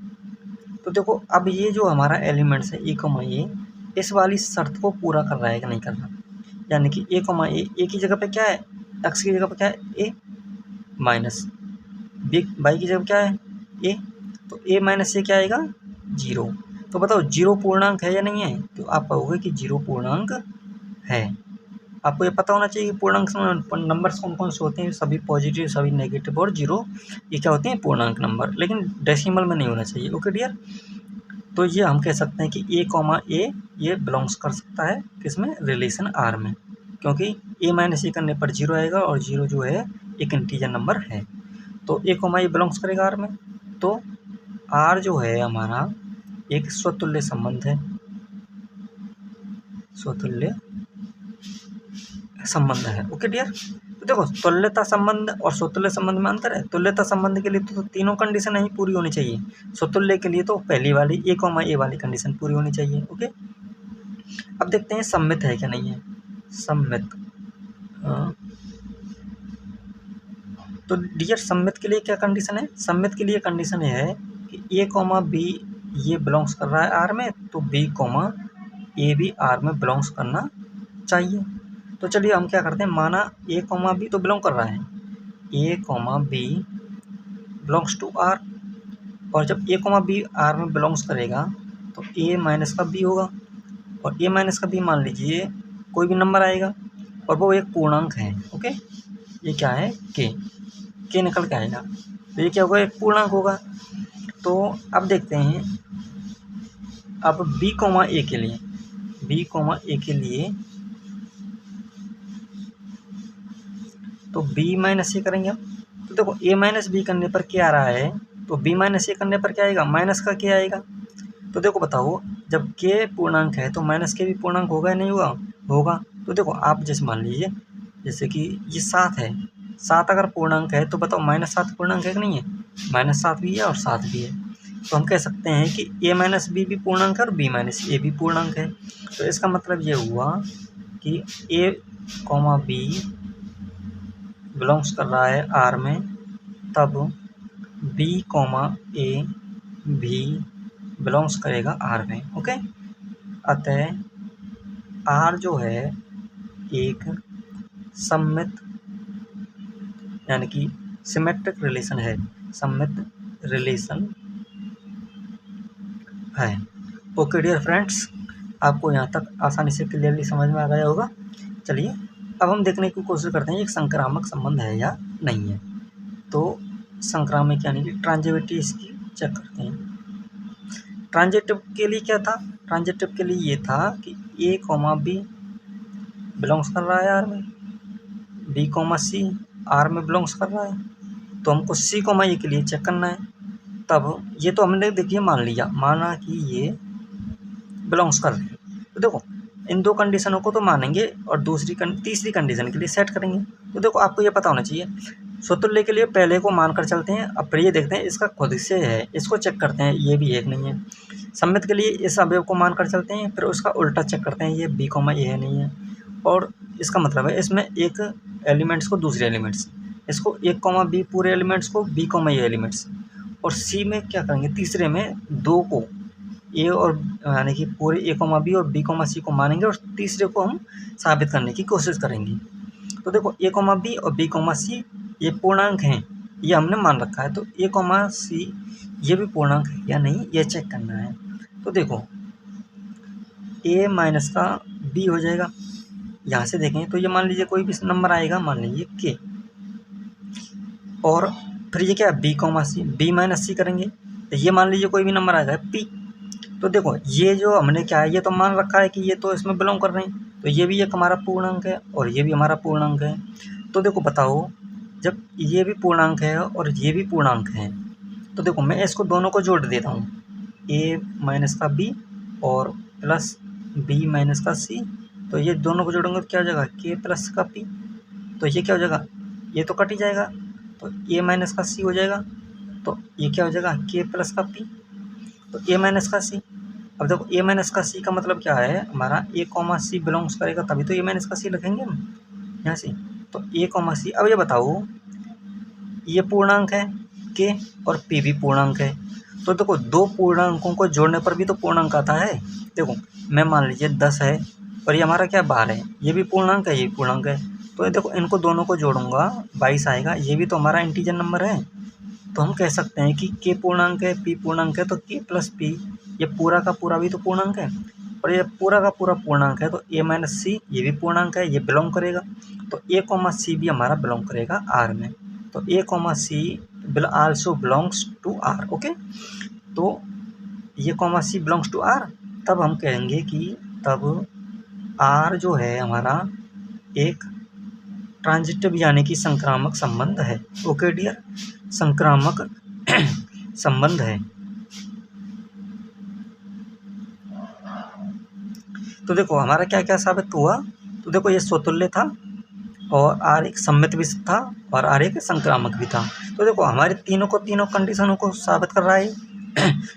तो देखो, अब ये जो हमारा एलिमेंट्स है ए, इस वाली शर्त को पूरा कर रहा है कि नहीं कर रहा, यानी कि ए की जगह पे क्या है, एक्स की जगह पे क्या है, ए माइनस वाई की जगह क्या है, ए, तो ए माइनस ए क्या आएगा, 0। तो बताओ 0 पूर्णांक है या नहीं है, तो आप कहोगे कि 0 पूर्णांक है। आपको ये पता होना चाहिए कि पूर्णांक नंबर्स कौन कौन से होते हैं, सभी पॉजिटिव, सभी नेगेटिव और 0 ये क्या होते हैं, पूर्णांक नंबर, लेकिन डेसिमल में नहीं होना चाहिए। ओके डियर, तो ये हम कह सकते हैं कि ए ये बिलोंग्स कर सकता है किसमें, रिलेशन आर में, क्योंकि ए माइनस ए करने पर 0 आएगा और 0 जो है एक इंटीजर नंबर है। तो ए बिलोंग्स करेगा आर में। तो आर जो है हमारा एक स्वतुल्य संबंध है, स्वतुल्य संबंध है। ओके डियर, तो देखो, तुल्यता संबंध और स्वतुल्य संबंध में अंतर है। तुल्यता संबंध के लिए तो तीनों कंडीशन ही पूरी होनी चाहिए, स्वतुल्य के लिए तो पहली वाली ए वाली कंडीशन पूरी होनी चाहिए। ओके, अब देखते हैं सम्मित है क्या नहीं है। सम्मित, तो डियर सम्मित के लिए क्या कंडीशन है, सम्मित के लिए कंडीशन है कि ए, ये बिलोंग्स कर रहा है आर में, तो ए भी आर में बिलोंग्स करना चाहिए। तो चलिए हम क्या करते हैं, माना ए, बी तो बिलोंग कर रहा है, ए, बी बिलोंग्स टू आर, और जब ए, बी आर में बिलोंग्स करेगा तो ए माइनस का बी होगा, और ए माइनस का बी मान लीजिए कोई भी नंबर आएगा और वो एक पूर्णांक है। ओके, ये क्या है, के निकल के आएगा, तो ये क्या होगा, एक पूर्णांक होगा। तो अब देखते हैं, अब बी, ए के लिए तो बी माइनस ए करेंगे हम। तो देखो, ए माइनस बी करने पर क्या आ रहा है, तो बी माइनस ए करने पर क्या आएगा, माइनस का क्या आएगा। तो देखो बताओ, जब के पूर्णांक है तो माइनस के भी पूर्णांक होगा या नहीं होगा। तो देखो, आप जैसे मान लीजिए, जैसे कि ये 7 है, 7 अगर पूर्णांक है तो बताओ -7 पूर्णांक है कि नहीं है, -7 भी है और 7 भी है। तो हम कह सकते हैं कि ए माइनस बी भी पूर्णांक है और बी माइनस ए भी पूर्णांक है। तो इसका मतलब ये हुआ कि ए, बी बिलोंग्स कर रहा है आर में, तब बी, ए भी बिलोंग्स करेगा आर में। ओके, अतः आर जो है एक सम्मित यानी कि सिमेट्रिक रिलेशन है, सम्मित रिलेशन है। ओके डियर फ्रेंड्स, आपको यहाँ तक आसानी से क्लियरली समझ में आ गया होगा। चलिए अब हम देखने की कोशिश करते हैं एक संक्रामक संबंध है या नहीं है। तो संक्रामक यानी कि ट्रांजिटिविटी इसकी चेक करते हैं। ट्रांजिटिव के लिए क्या था, ट्रांजिटिव के लिए ये था कि ए, बी बिलोंग्स कर रहा है आर में, बी कॉमा सी आर में बिलोंग्स कर रहा है, तो हमको सी कॉमा ए के लिए चेक करना है। तब ये तो हमने देखिए मान लिया, माना कि ये बिलोंग्स कर रहे हैं, तो देखो इन दो कंडीशनों को तो मानेंगे और तीसरी कंडीशन के लिए सेट करेंगे। तो देखो आपको ये पता होना चाहिए, स्वतुल्य के लिए पहले को मानकर चलते हैं, अब फिर ये देखते हैं इसका खुद से है, इसको चेक करते हैं, ये भी एक नहीं है। सम्मित के लिए इस अवयव को मानकर चलते हैं, फिर उसका उल्टा चेक करते हैं, ये बी कॉमा ए है नहीं है। और इसका मतलब है इसमें एक एलिमेंट्स को दूसरे एलिमेंट्स, इसको एक कॉमा बी पूरे एलिमेंट्स को बी कॉमा ए एलिमेंट्स, और सी में क्या करेंगे तीसरे में दो को ए और यानी कि पूरे ए कॉमा बी और बी कॉमा सी को मानेंगे और तीसरे को हम साबित करने की कोशिश करेंगे। तो देखो ए कॉमा बी और बी कॉमा सी ये पूर्णांक हैं, ये हमने मान रखा है, तो ए कॉमा सी ये भी पूर्णांक है या नहीं ये चेक करना है। तो देखो ए माइनस का बी हो जाएगा, यहाँ से देखें तो ये मान लीजिए कोई भी नंबर आएगा, मान लीजिए के, और फिर ये क्या है बी कॉमा सी, बी माइनस सी करेंगे तो ये मान लीजिए कोई भी नंबर आएगा पी। तो देखो ये जो हमने क्या है ये तो मान रखा है कि ये तो इसमें बिलोंग कर रहे हैं, तो ये भी एक हमारा पूर्णांक है और ये भी हमारा पूर्णांक है। तो देखो बताओ जब ये भी पूर्णांक है और ये भी पूर्णांक है, तो देखो मैं इसको दोनों को जोड़ देता हूँ, ए माइनस का बी और प्लस बी माइनस का सी, तो ये दोनों को जोड़ेंगे तो क्या हो जाएगा के प्लस का पी, तो ये क्या हो जाएगा ये तो कट ही जाएगा, तो ए माइनस का सी हो जाएगा, तो ये क्या हो जाएगा के प्लस का पी, तो ए माइनस का सी। अब देखो ए माइनस का सी का मतलब क्या है हमारा ए कॉमा सी बिलोंग्स करेगा तभी तो ए माइनस का सी लिखेंगे हम यहाँ से, तो ए कॉमा सी। अब ये बताओ ये पूर्णांक है के और पी भी पूर्णांक है, तो देखो दो पूर्णांकों को जोड़ने पर भी तो पूर्णांक आता है। देखो मैं मान लीजिए 10 है और ये हमारा क्या 12 है, ये भी पूर्णांक है ये भी पूर्णांक है, तो ये देखो इनको दोनों को जोड़ूंगा 22 आएगा, ये भी तो हमारा इंटीजर नंबर है। तो हम कह सकते हैं कि के पूर्णांक है पी पूर्णांक है, तो के प्लस पी ये पूरा का पूरा भी तो पूर्णांक है, और ये पूरा का पूरा पूर्णांक है, तो ए माइनस सी ये भी पूर्णांक है, ये बिलोंग करेगा, तो ए कॉमा सी भी हमारा बिलोंग करेगा आर में, तो A comma C also belongs to R. Okay, तो ये comma C belongs to R, तब हम कहेंगे कि तब आर जो है हमारा एक ट्रांजिटिव यानी कि संक्रामक संबंध है। ओके डियर, संक्रामक संबंध है। तो देखो हमारा क्या क्या साबित हुआ, तो देखो ये स्वतुल्य था और आर एक सम्मित भी था और आर एक संक्रामक भी था। तो देखो हमारे तीनों कंडीशनों को साबित कर रहा है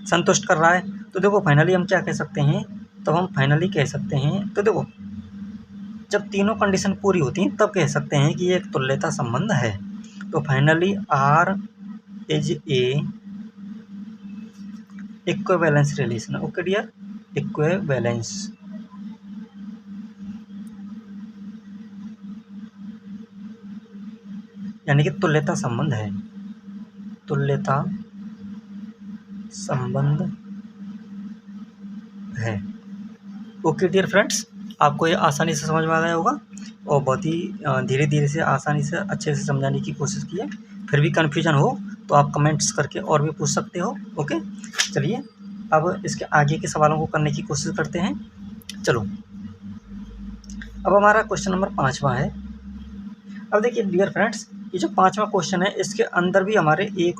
संतुष्ट कर रहा है। तो देखो फाइनली हम क्या कह सकते हैं, तो हम फाइनली कह सकते हैं, तो देखो जब तीनों कंडीशन पूरी होती हैं तब कह सकते हैं कि ये एक तुल्यता संबंध है। तो finally R is a equivalence relation. Okay dear, equivalence यानी कि तुल्यता संबंध है, तुल्यता संबंध है। ओके डियर फ्रेंड्स, आपको ये आसानी से समझ में आ गया होगा और बहुत ही धीरे धीरे से आसानी से अच्छे से समझाने की कोशिश की है। फिर भी कन्फ्यूजन हो तो आप कमेंट्स करके और भी पूछ सकते हो। ओके, चलिए अब इसके आगे के सवालों को करने की कोशिश करते हैं। चलो अब हमारा क्वेश्चन नंबर 5वां है। अब देखिए डियर फ्रेंड्स, ये जो 5वां क्वेश्चन है इसके अंदर भी हमारे ए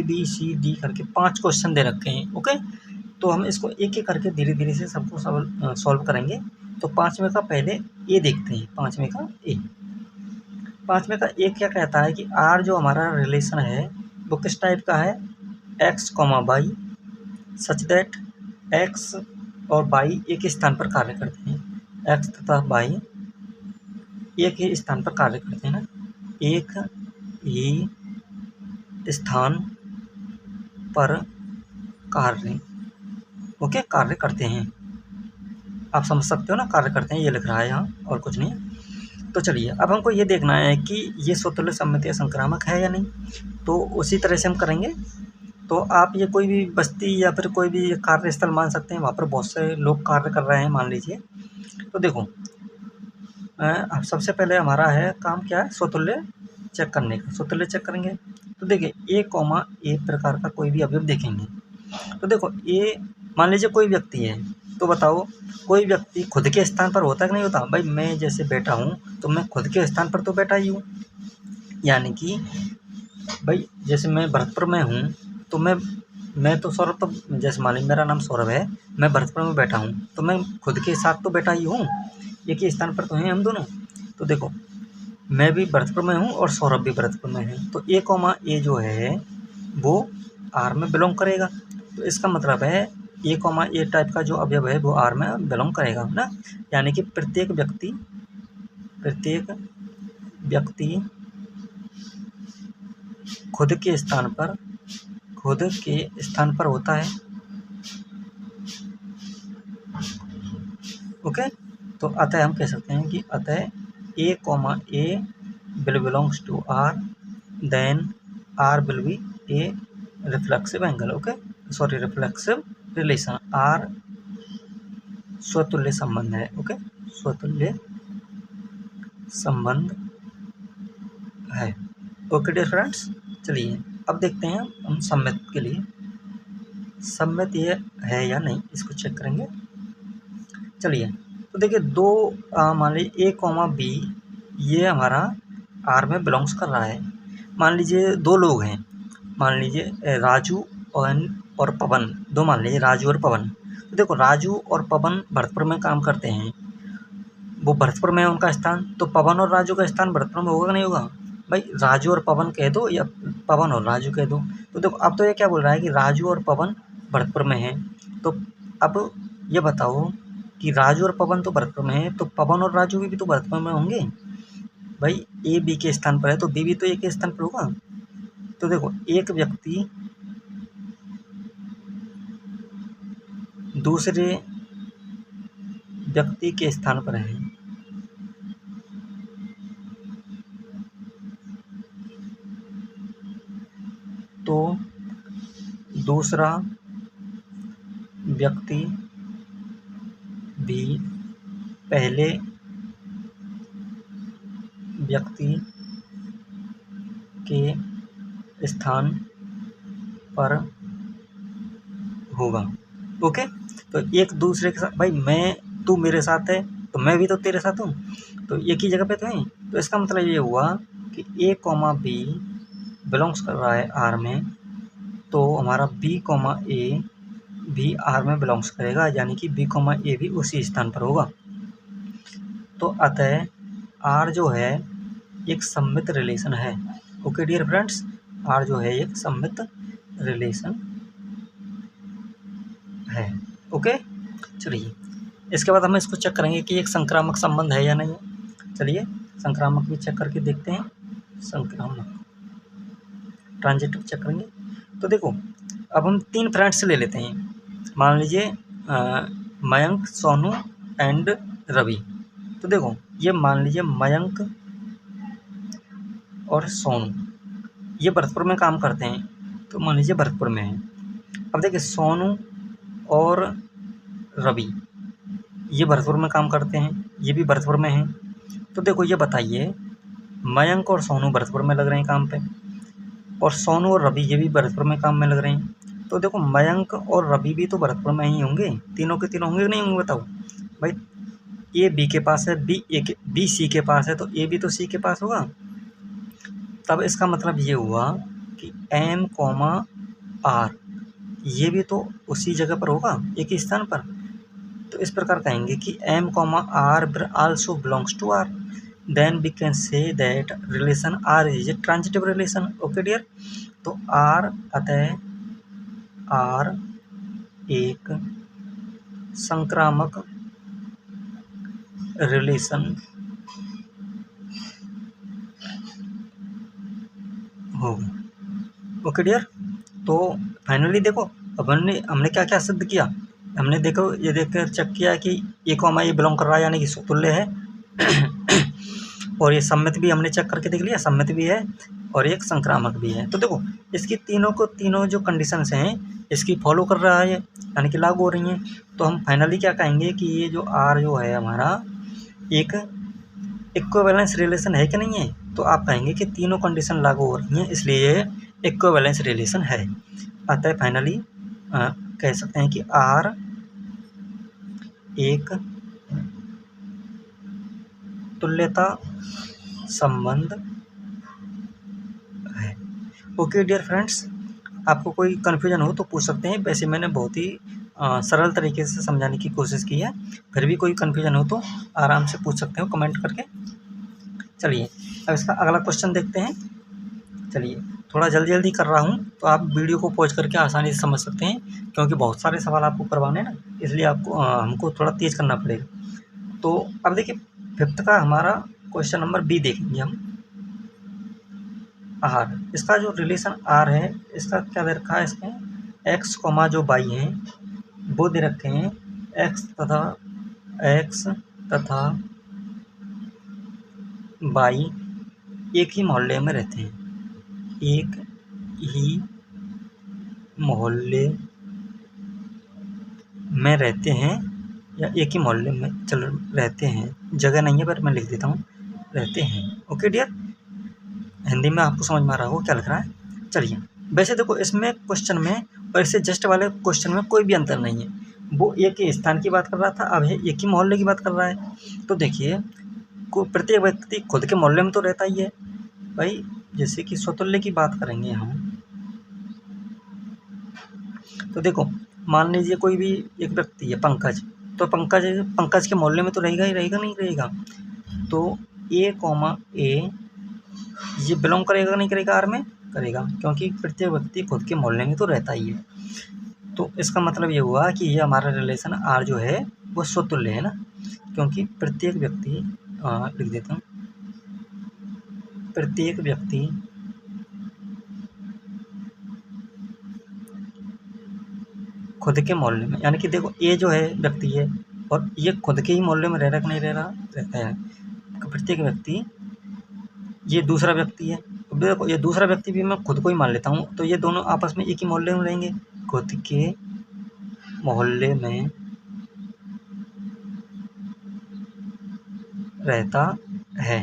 बी सी डी करके 5 क्वेश्चन दे रखे हैं। ओके, तो हम इसको एक एक करके धीरे धीरे से सबको सॉल्व करेंगे। तो 5वें का पहले ए देखते हैं। 5वें का ए क्या कहता है कि आर जो हमारा रिलेशन है वो किस टाइप का है, X comma Y such that X और वाई एक ही स्थान पर कार्य करते हैं। एक्स तथा वाई एक ही स्थान पर कार्य करते हैं ना, एक ही स्थान पर कार्य करते हैं। आप समझ सकते हो ना, कार्य करते हैं ये लिख रहा है यहाँ और कुछ नहीं। तो चलिए अब हमको ये देखना है कि ये स्वतुल्य सम्मित या संक्रामक है या नहीं, तो उसी तरह से हम करेंगे। तो आप ये कोई भी बस्ती या फिर कोई भी कार्यस्थल मान सकते हैं, वहाँ पर बहुत से लोग कार्य कर रहे हैं मान लीजिए। तो देखो अब सबसे पहले हमारा है काम क्या है, स्वतुल्य चेक करने का। स्वतुल्य चेक करेंगे तो देखिए ए कॉमा ए प्रकार का कोई भी अवयव देखेंगे। तो देखो ए मान लीजिए कोई व्यक्ति है, तो बताओ कोई व्यक्ति खुद के स्थान पर होता है कि नहीं होता? भाई मैं जैसे बैठा हूँ तो मैं खुद के स्थान पर तो बैठा ही हूँ, यानी कि भाई जैसे मैं भरतपुर में हूँ तो मैं तो सौरभ, तो जैसे मान लीजिए मेरा नाम सौरभ है, मैं भरतपुर में बैठा हूँ तो मैं खुद के साथ तो बैठा ही हूँ, एक ही स्थान पर तो हैं हम दोनों। तो देखो मैं भी भरतपुर में हूँ और सौरभ भी भरतपुर में है, तो A, जो है वो R में बिलोंग करेगा। तो इसका मतलब है A, टाइप का जो अवयव है वो R में बिलोंग करेगा ना, यानी कि प्रत्येक व्यक्ति खुद के स्थान पर होता है। ओके, तो अतः हम कह सकते हैं कि अतः A, will belongs to R, then R will be a reflexive angle. Okay, sorry, reflexive relation. R स्वतुल्य संबंध है। ओके, स्वतुल्य संबंध है। ओके डियर फ्रेंड्स, चलिए अब देखते हैं हम सम्मित के लिए सम्मित ये है या नहीं, इसको चेक करेंगे। चलिए तो देखिए दो मान लीजिए A, B ये हमारा R में बिलोंग्स कर रहा है। मान लीजिए दो लोग हैं, मान लीजिए राजू और पवन, दो मान लीजिए राजू और पवन। तो देखो राजू और पवन भरतपुर में काम करते हैं, वो भरतपुर में है उनका स्थान, तो पवन और राजू का स्थान भरतपुर में होगा कि नहीं होगा? भाई राजू और पवन कह दो या पवन और राजू कह दो। तो देखो अब तो ये क्या बोल रहा है कि राजू और पवन भरतपुर में है, तो अब ये बताओ कि राजू और पवन तो भरतपुर में है, तो पवन और राजू भी तो भरतपुर में होंगे। भाई A B के स्थान पर है तो B भी तो A के स्थान पर होगा। तो देखो एक व्यक्ति दूसरे व्यक्ति के स्थान पर है तो दूसरा व्यक्ति भी पहले व्यक्ति के स्थान पर होगा। ओके, तो एक दूसरे के साथ, भाई तू मेरे साथ है तो मैं भी तो तेरे साथ हूँ, तो एक ही जगह पे तो हैं। तो इसका मतलब ये हुआ कि A, B बिलोंग्स कर रहा है R में, तो हमारा B, A भी R में बिलोंग्स करेगा, यानी कि B, A भी उसी स्थान पर होगा। तो अतः R जो है एक सम्मित रिलेशन है। ओके डियर फ्रेंड्स, R जो है एक सम्मित रिलेशन है। ओके, चलिए इसके बाद हम इसको चेक करेंगे कि एक संक्रामक संबंध है या नहीं है। चलिए संक्रामक भी चेक करके देखते हैं, संक्रामक ट्रांजिटिव चेक करेंगे। तो देखो अब हम 3 फ्रेंड्स ले लेते हैं, मान लीजिए मयंक, सोनू एंड रवि। तो देखो ये मान लीजिए मयंक और सोनू ये भरतपुर में काम करते हैं, तो मान लीजिए भरतपुर में है। अब देखिए सोनू और रवि ये भरतपुर में काम करते हैं, ये भी भरतपुर में हैं। तो देखो ये बताइए मयंक और सोनू भरतपुर में लग रहे हैं काम पे, और सोनू और रवि ये भी भरतपुर में काम में लग रहे हैं। तो देखो मयंक और रवि भी तो भरतपुर में ही होंगे, तीनों के तीनों होंगे कि नहीं होंगे? बताओ भाई A B के पास है, B C के पास है, तो A भी तो C के पास होगा। तब इसका मतलब ये हुआ कि M, R ये भी तो उसी जगह पर होगा, एक ही स्थान पर। तो इस प्रकार कहेंगे कि M, R also belongs to R, then we can say that relation R is a transitive relation. Okay dear, तो R अतः R एक संक्रामक रिलेशन होगा। ओके डियर, तो फाइनली देखो अब हमने क्या क्या सिद्ध किया। हमने देखो ये देखकर चेक किया कि A, A बिलोंग कर रहा है, यानी कि स्वतुल्य है और ये सम्मित भी हमने चेक करके देख लिया, सम्मित भी है और एक संक्रामक भी है। तो देखो इसकी तीनों जो कंडीशंस हैं इसकी फॉलो कर रहा है, यानी कि लागू हो रही हैं। तो हम फाइनली क्या कहेंगे कि ये जो R जो है हमारा एक इक्विवेलेंस रिलेशन है कि नहीं है? तो आप कहेंगे कि तीनों कंडीशन लागू हो रही हैं, इसलिए ये इक्विवेलेंस रिलेशन है। अतः फाइनली कह सकते हैं कि R एक तुल्यता संबंध है। ओके डियर फ्रेंड्स, आपको कोई कन्फ्यूजन हो तो पूछ सकते हैं। वैसे मैंने बहुत ही सरल तरीके से समझाने की कोशिश की है। फिर भी कोई कन्फ्यूजन हो तो आराम से पूछ सकते हो कमेंट करके। चलिए अब इसका अगला क्वेश्चन देखते हैं। चलिए थोड़ा जल्दी जल्दी कर रहा हूँ तो आप वीडियो को पॉज करके आसानी से समझ सकते हैं, क्योंकि बहुत सारे सवाल आपको करवाने हैं ना, इसलिए आपको हमको थोड़ा तेज़ करना पड़ेगा। तो अब देखिए 5th का हमारा क्वेश्चन नंबर बी देखेंगे हम। आर, इसका जो रिलेशन आर है, इसका क्या दे रखा है, इसमें एक्स कॉमा जो वाई हैं वो दे रखे हैं। एक्स तथा वाई एक ही मोहल्ले में रहते हैं, एक ही मोहल्ले में रहते हैं, या एक ही मोहल्ले में रहते हैं, जगह नहीं है पर मैं लिख देता हूँ, रहते हैं। ओके डियर, हिंदी में आपको समझ में आ रहा होगा क्या लिख रहा है। चलिए वैसे देखो इसमें क्वेश्चन में और इससे जस्ट वाले क्वेश्चन में कोई भी अंतर नहीं है। वो एक ही स्थान की बात कर रहा था, अब है एक ही मोहल्ले की बात कर रहा है। तो देखिए प्रत्येक व्यक्ति खुद के मोहल्ले में तो रहता ही है भाई। जैसे कि स्वतुल्य की बात करेंगे हम, तो देखो मान लीजिए कोई भी एक व्यक्ति है पंकज, तो पंकज के मोहल्ले में तो रहेगा ही रहेगा, नहीं रहेगा। तो ए कॉमा ए ये बिलोंग करेगा नहीं करेगा आर में, करेगा, क्योंकि प्रत्येक व्यक्ति खुद के मोहल्ले में तो रहता ही है। तो इसका मतलब ये हुआ कि ये हमारा रिलेशन आर जो है वो स्वतुल्य है ना, क्योंकि प्रत्येक व्यक्ति लिख देता हूँ, प्रत्येक व्यक्ति खुद के मोहल्ले में, यानी कि देखो ए जो है व्यक्ति है और ये खुद के ही मोहल्ले में रह रहा कि नहीं रह रहा, रहता है। प्रत्येक व्यक्ति, ये दूसरा व्यक्ति है, देखो ये दूसरा व्यक्ति भी मैं खुद को ही मान लेता हूँ, तो ये दोनों आपस में एक ही मोहल्ले में रहेंगे, खुद के मोहल्ले में रहता है।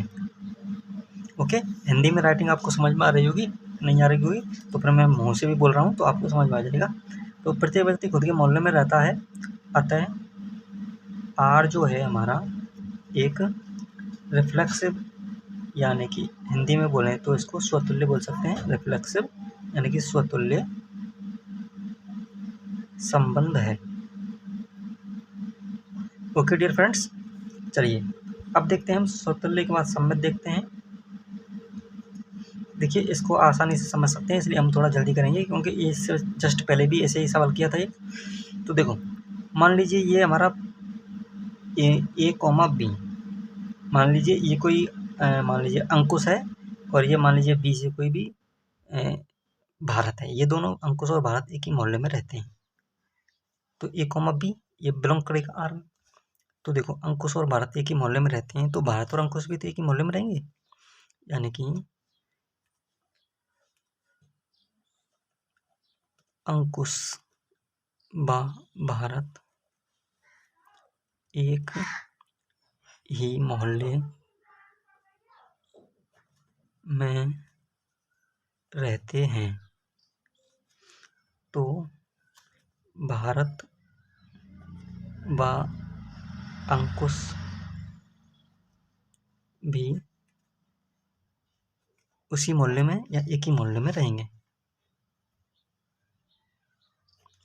ओके, हिंदी में राइटिंग आपको समझ में आ रही होगी, नहीं आ रही होगी तो फिर मैं मुंह से भी बोल रहा हूँ तो आपको समझ में आ जाएगा। तो प्रत्येक व्यक्ति खुद के मोहल्ले में रहता है, अतः आर जो है हमारा एक रिफ्लेक्सिव, यानी कि हिंदी में बोलें तो इसको स्वतुल्य बोल सकते हैं, रिफ्लेक्सिव यानी कि स्वतुल्य संबंध है। ओके डियर फ्रेंड्स, चलिए अब देखते हैं हम स्वतुल्य के बाद संबंध देखते हैं। देखिए इसको आसानी से समझ सकते हैं, इसलिए हम थोड़ा जल्दी करेंगे, क्योंकि इससे जस्ट पहले भी ऐसे ही सवाल किया था एक। तो देखो मान लीजिए ये हमारा ए कॉमा बी, मान लीजिए ये कोई मान लीजिए अंकुश है, और ये मान लीजिए बी से कोई भी भारत है। ये दोनों अंकुश और भारत एक ही मोहल्ले में रहते हैं, तो ए कॉमा बी ये बिलोंग करेगा आर में। तो देखो अंकुश और भारत एक ही मोहल्ले में रहते हैं, तो भारत और अंकुश भी तो एक ही मोहल्ले में रहेंगे, यानी कि अंकुश व भारत एक ही मोहल्ले में रहते हैं, तो भारत व अंकुश भी उसी मोहल्ले में या एक ही मोहल्ले में रहेंगे,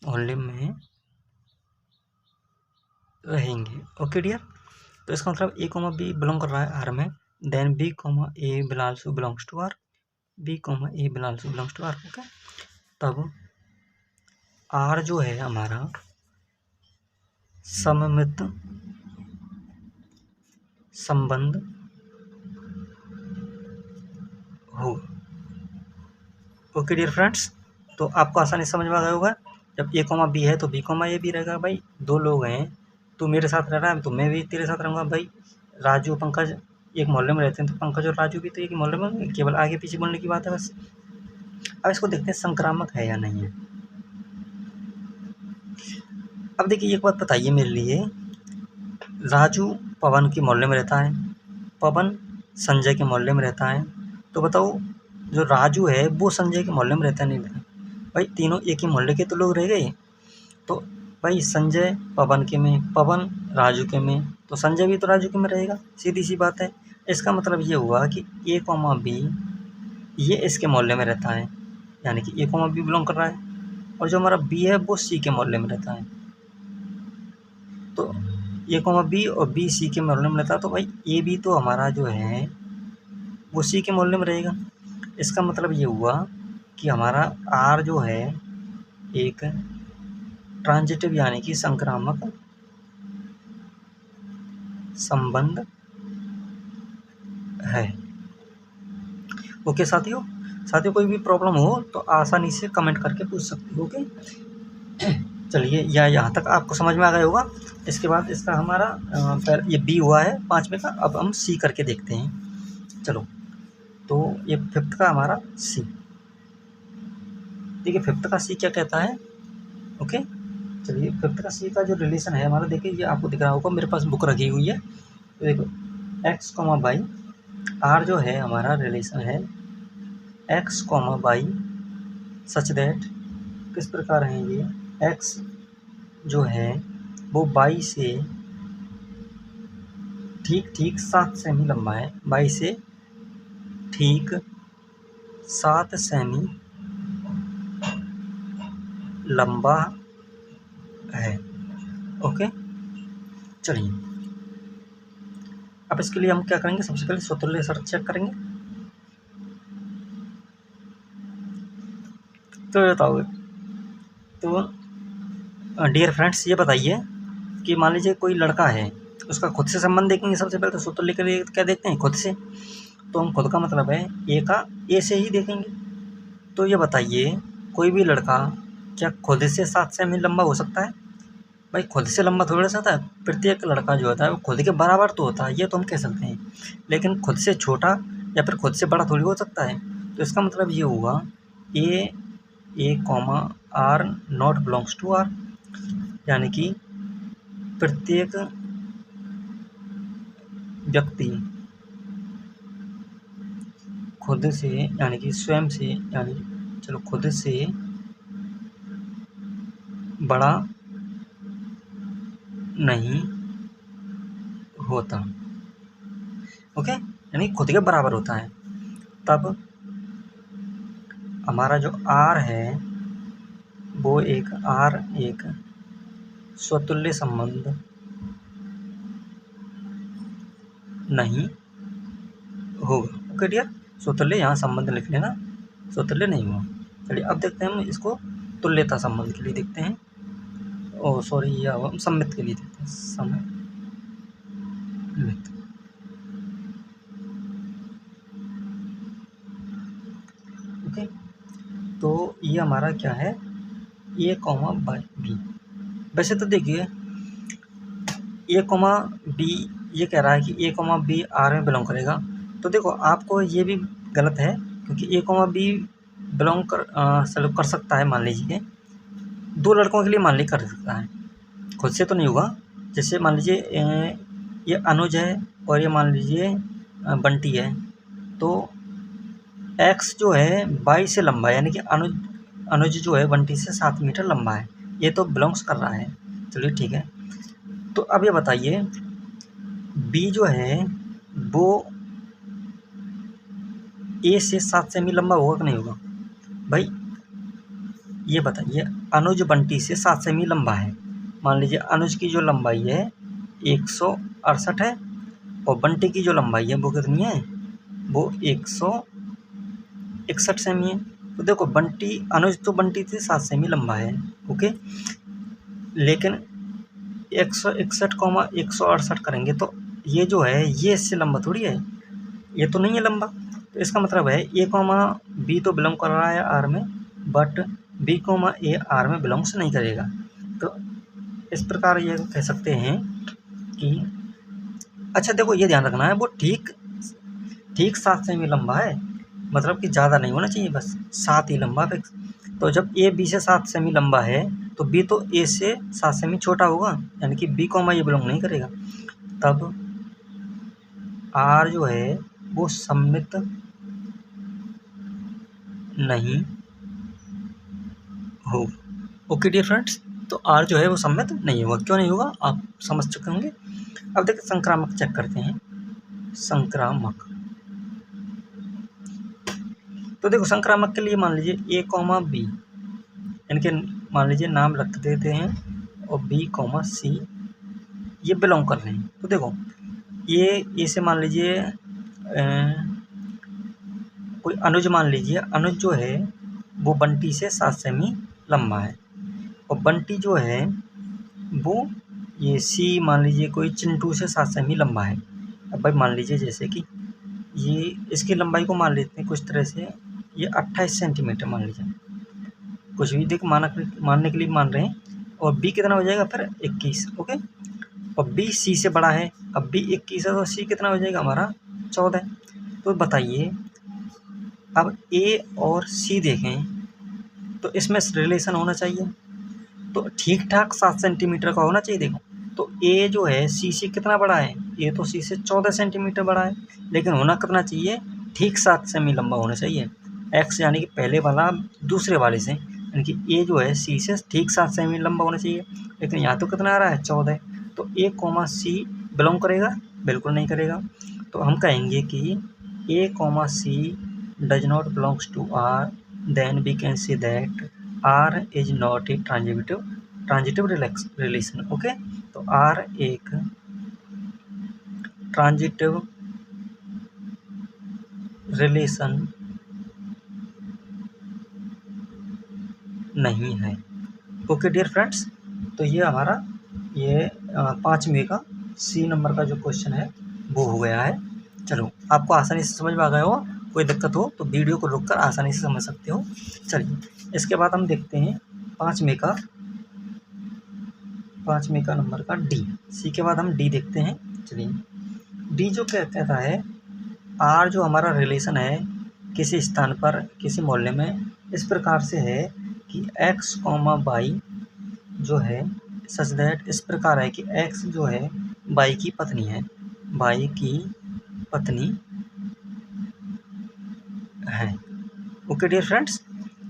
मोहल्ले में रहेंगे। ओके डियर, तो इसका मतलब ए कॉमा बी बिलोंग कर रहा है आर में, then B comma A belongs belongs to R, B comma A belongs to R. Okay, तब आर जो है हमारा सममित संबंध होगा। ओके डियर फ्रेंड्स, तो आपको आसानी समझ में आ गया होगा। जब ए कॉमा बी है तो बी कॉमा ए भी रहेगा। भाई दो लोग हैं, तू मेरे साथ रह रहा है तो मैं भी तेरे साथ रहूँगा। भाई राजू पंकज एक मोहल्ले में रहते हैं, तो पंकज और राजू भी तो एक ही मोहल्ले में होंगे, केवल आगे पीछे बोलने की बात है बस। अब इसको देखते हैं संक्रामक है या नहीं है। अब देखिए एक बात बताइए मेरे लिए, राजू पवन के मोहल्ले में रहता है, पवन संजय के मोहल्ले में रहता है, तो बताओ जो राजू है वो संजय के मोहल्ले में रहता है नहीं रहता? भाई तीनों एक ही मोहल्ले के तो लोग रह गए। तो भाई संजय पवन के में, पवन राजू के में, तो संजय भी तो राजू के में रहेगा, सीधी सी बात है। इसका मतलब ये हुआ कि ए कॉमा बी ये इसके मोहल्ले में रहता है, यानी कि ए कॉमा बी बिलोंग कर रहा है, और जो हमारा बी है वो सी के मोहल्ले में रहता है। तो ए कॉमा बी और बी सी के मोहल्ले में रहता है, तो भाई ए बी तो हमारा जो है वो सी के मोहल्ले में रहेगा। इसका मतलब ये हुआ कि हमारा आर जो है एक ट्रांजिटिव यानी कि संक्रामक संबंध है। ओके साथियों, कोई भी प्रॉब्लम हो तो आसानी से कमेंट करके पूछ सकते हो। ओके चलिए, या यहाँ तक आपको समझ में आ गया होगा। इसके बाद इसका हमारा ये बी हुआ है 5वें का, अब हम सी करके देखते हैं। चलो, तो ये 5th का हमारा सी, देखिए 5th का सी क्या कहता है। ओके चलिए, 5th का सी का जो रिलेशन है हमारा, देखिए ये आपको दिख रहा होगा, मेरे पास बुक रखी हुई है। तो देखो एक्स कॉमा बाई, आर जो है हमारा रिलेशन है X comma by such that, किस प्रकार है ये, एक्स जो है वो बाई से ठीक 7 सेमी लंबा है, बाई से ठीक 7 सेमी लंबा है। ओके चलिए, अब इसके लिए हम क्या करेंगे, सबसे पहले स्वतुल्य शर्त चेक करेंगे। तो बताओगे, तो डियर फ्रेंड्स ये बताइए कि मान लीजिए कोई लड़का है, उसका खुद से संबंध देखेंगे सबसे पहले। तो स्वतुल्य के लिए क्या देखते हैं, खुद से। तो हम खुद का मतलब है ए का ए से ही देखेंगे। तो ये बताइए, कोई भी लड़का क्या खुद से 7 सेमी लंबा हो सकता है? भाई खुद से लंबा थोड़ा सा होता है, प्रत्येक लड़का जो होता है वो खुद के बराबर तो होता है, ये तो हम कह सकते हैं, लेकिन खुद से छोटा या फिर खुद से बड़ा थोड़ी हो सकता है। तो इसका मतलब ये हुआ A comma R not belongs to R, यानी कि प्रत्येक व्यक्ति खुद से यानी कि स्वयं से, यानी चलो खुद से बड़ा नहीं होता। ओके, यानी खुद के बराबर होता है। तब हमारा जो आर है वो एक स्वतुल्य संबंध नहीं होगा। ओके डियर, स्वतुल्य यहाँ संबंध लिख लेना, स्वतुल्य नहीं हुआ। चलिए अब देखते हैं हम इसको तुल्यता संबंध के लिए देखते हैं, ओ सॉरी या हम सम्मित के लिए देखते हैं, सम्मित। ओके, तो ये हमारा क्या है, ए कॉमा बाई बी। वैसे तो देखिए ए कॉमा बी ये कह रहा है कि ए कॉमा बी आर में बिलोंग करेगा। तो देखो आपको ये भी गलत है, क्योंकि ए कॉमा बी बिलोंग कर सकता है, मान लीजिए 2 लड़कों के लिए मान ली कर सकता है, खुद से तो नहीं होगा। जैसे मान लीजिए ये अनुज है और ये मान लीजिए बंटी है, तो एक्स जो है बाई से लंबा है, यानी कि अनुज जो है बंटी से 7 मीटर लंबा है, ये तो बिलोंग्स कर रहा है। चलिए ठीक है, तो अब ये बताइए बी जो है वो ए से 7 सेमी लंबा होगा कि नहीं होगा? भाई ये बताइए, अनुज बंटी से 7 सेमी लंबा है, मान लीजिए अनुज की जो लंबाई है 168 है और बंटी की जो लंबाई है वो कितनी है, वो 161 सेमी है। तो देखो अनुज तो बंटी से 7 सेमी लंबा है। ओके, लेकिन 161,168 करेंगे तो ये जो है ये इससे लंबा थोड़ी है, ये तो नहीं है लंबा। तो इसका मतलब है ए कॉमा बी तो बिलोंग कर रहा है आर में, but B comma A R में बिलोंग्स नहीं करेगा। तो इस प्रकार ये कह सकते हैं कि, अच्छा देखो ये ध्यान रखना है, वो ठीक 7 सेमी लंबा है, मतलब कि ज़्यादा नहीं होना चाहिए, बस 7 ही लंबा फिक्स। तो जब ए बी से 7 सेमी लंबा है तो बी तो ए से 7 सेमी छोटा होगा, यानी कि बी कॉमा ये बिलोंग नहीं करेगा। तब आर जो है वो सम्मित नहीं होगा। ओके डियर फ्रेंड्स, तो आर जो है वो सम्मित नहीं होगा। क्यों नहीं होगा आप समझ चुके होंगे। अब देखिए संक्रामक चेक करते हैं। संक्रामक, तो देखो संक्रामक के लिए मान लीजिए ए कॉमा बी, इनके मान लीजिए नाम रख देते हैं, और बी कॉमा सी ये बिलोंग कर रहे हैं। तो देखो ये से मान लीजिए कोई अनुज मान लीजिए, अनुज जो है वो बंटी से 7 सेमी लंबा है, और बंटी जो है वो ये सी मान लीजिए कोई चिंटू से 7 सेमी लंबा है। अब भाई मान लीजिए जैसे कि ये इसकी लंबाई को मान लेते हैं कुछ तरह से, ये 28 सेंटीमीटर मान लीजिए, कुछ भी देख मानने के लिए मान रहे हैं। और बी कितना हो जाएगा फिर 21, ओके। और बी सी से बड़ा है, अब बी 21 है तो सी कितना हो जाएगा हमारा 14। तो बताइए अब ए और सी देखें तो इसमें रिलेशन होना चाहिए, तो ठीक ठाक 7 सेंटीमीटर का होना चाहिए। देखो तो ए जो है सी से कितना बड़ा है, ए तो सी से 14 सेंटीमीटर बड़ा है, लेकिन होना कितना चाहिए, ठीक 7 सेमी लंबा होना चाहिए। एक्स यानी कि पहले वाला दूसरे वाले से, यानी कि ए जो है सी से ठीक 7 सेमी लंबा होना चाहिए, लेकिन यहाँ तो कितना आ रहा है 14। तो ए कॉमा सी बिलोंग करेगा, बिल्कुल नहीं करेगा। तो हम कहेंगे कि A comma C does not belongs to R, then we can say that R is not a transitive relation, okay. तो आर एक ट्रांजिटिव रिलेशन नहीं है, ओके डियर फ्रेंड्स। तो ये हमारा ये 5वें का सी नंबर का जो क्वेश्चन है वो हो गया है। चलो आपको आसानी से समझ में आ गया हो, कोई दिक्कत हो तो वीडियो को रोककर आसानी से समझ सकते हो। चलिए इसके बाद हम देखते हैं 5वें का नंबर का डी। सी के बाद हम डी देखते हैं। चलिए डी जो क्या कहता है, आर जो हमारा रिलेशन है किसी स्थान पर किसी मोहल्ले में इस प्रकार से है कि एक्स कॉमा वाई जो है सच दैट, इस प्रकार है कि एक्स जो है वाई की पत्नी है, वाई की पत्नी है, ओके डियर फ्रेंड्स।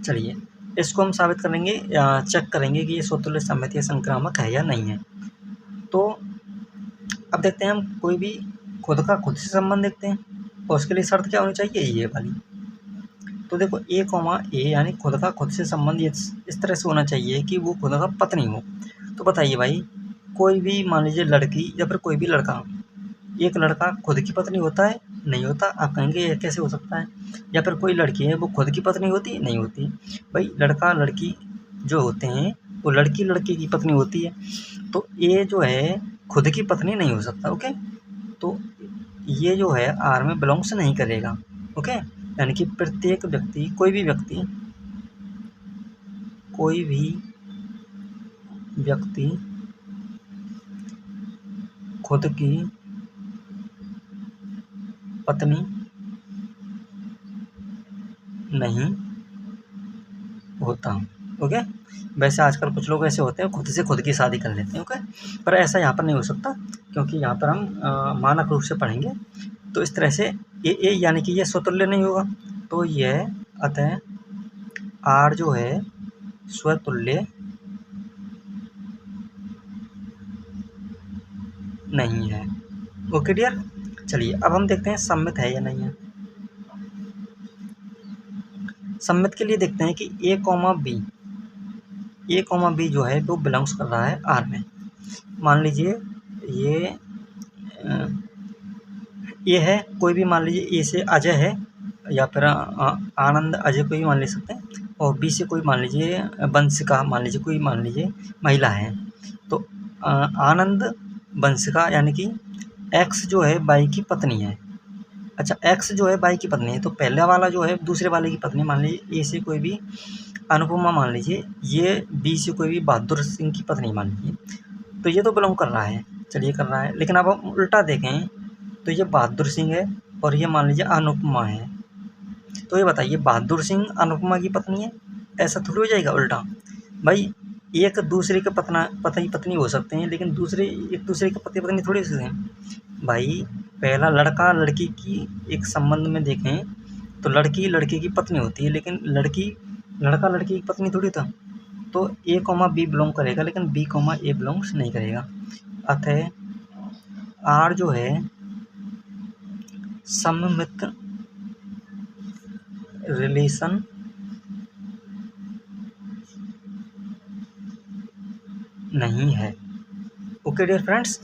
चलिए इसको हम साबित करेंगे या चेक करेंगे कि ये स्वतुल्य सम्मित या संक्रामक है या नहीं है। तो अब देखते हैं हम कोई भी खुद का खुद से संबंध देखते हैं, और उसके लिए शर्त क्या होनी चाहिए, ये वाली। तो देखो ए कॉमा ए यानी खुद का खुद से संबंध इस तरह से होना चाहिए कि वो खुद का पत्नी हो। तो बताइए भाई, कोई भी मान लीजिए लड़की या फिर कोई भी लड़का, एक लड़का खुद की पत्नी होता है, नहीं होता। आप कहेंगे ये कैसे हो सकता है, या फिर कोई लड़की है वो खुद की पत्नी होती है, नहीं होती। भाई लड़का लड़की जो होते हैं वो लड़की लड़के की पत्नी होती है, तो ये जो है खुद की पत्नी नहीं हो सकता, ओके। तो ये जो है आर में बिलोंग्स नहीं करेगा, ओके। यानी कि प्रत्येक व्यक्ति कोई भी व्यक्ति खुद की पत्नी नहीं होता, ओके। वैसे आजकल कुछ लोग ऐसे होते हैं खुद से खुद की शादी कर लेते हैं, ओके, पर ऐसा यहाँ पर नहीं हो सकता, क्योंकि यहाँ पर हम मानक रूप से पढ़ेंगे। तो इस तरह से ए यानी कि ये स्वतुल्य नहीं होगा, तो यह अतः आर जो है स्वतुल्य नहीं है, ओके डियर। चलिए अब हम देखते हैं सम्मित है या नहीं है। सम्मित के लिए देखते हैं कि ए कॉमा बी जो है वो बिलोंग्स कर रहा है आर में। मान लीजिए ये है, कोई भी मान लीजिए ए से अजय है, या फिर आनंद अजय कोई भी मान ले सकते हैं, और बी से कोई मान लीजिए वंशिका, मान लीजिए कोई मान लीजिए महिला है। तो आनंद वंशिका यानी कि एक्स जो है बाई की पत्नी है। अच्छा एक्स जो है बाई की पत्नी है, तो पहले वाला जो है दूसरे वाले की पत्नी, मान लीजिए ए से कोई भी अनुपमा मान लीजिए, ये बी से कोई भी बहादुर सिंह की पत्नी मान लीजिए, तो ये तो बिलोंग कर रहा है, चलिए कर रहा है। लेकिन अब हम उल्टा देखें तो ये बहादुर सिंह है और ये मान लीजिए अनुपमा है, तो ये बताइए बहादुर सिंह अनुपमा की पत्नी है, ऐसा थोड़ी हो जाएगा उल्टा। भाई एक दूसरे के पत्नी हो सकते हैं, लेकिन एक दूसरे के पति पत्नी थोड़ी हो सकते हैं। भाई पहला लड़का लड़की की एक संबंध में देखें तो लड़की लड़के की पत्नी होती है, लेकिन लड़का लड़की की पत्नी थोड़ी था। तो ए कॉमा बी बिलोंग करेगा, लेकिन बी कॉमा ए बिलोंग्स नहीं करेगा। अतः आर जो है सममित रिलेशन नहीं है। ओके डियर फ्रेंड्स,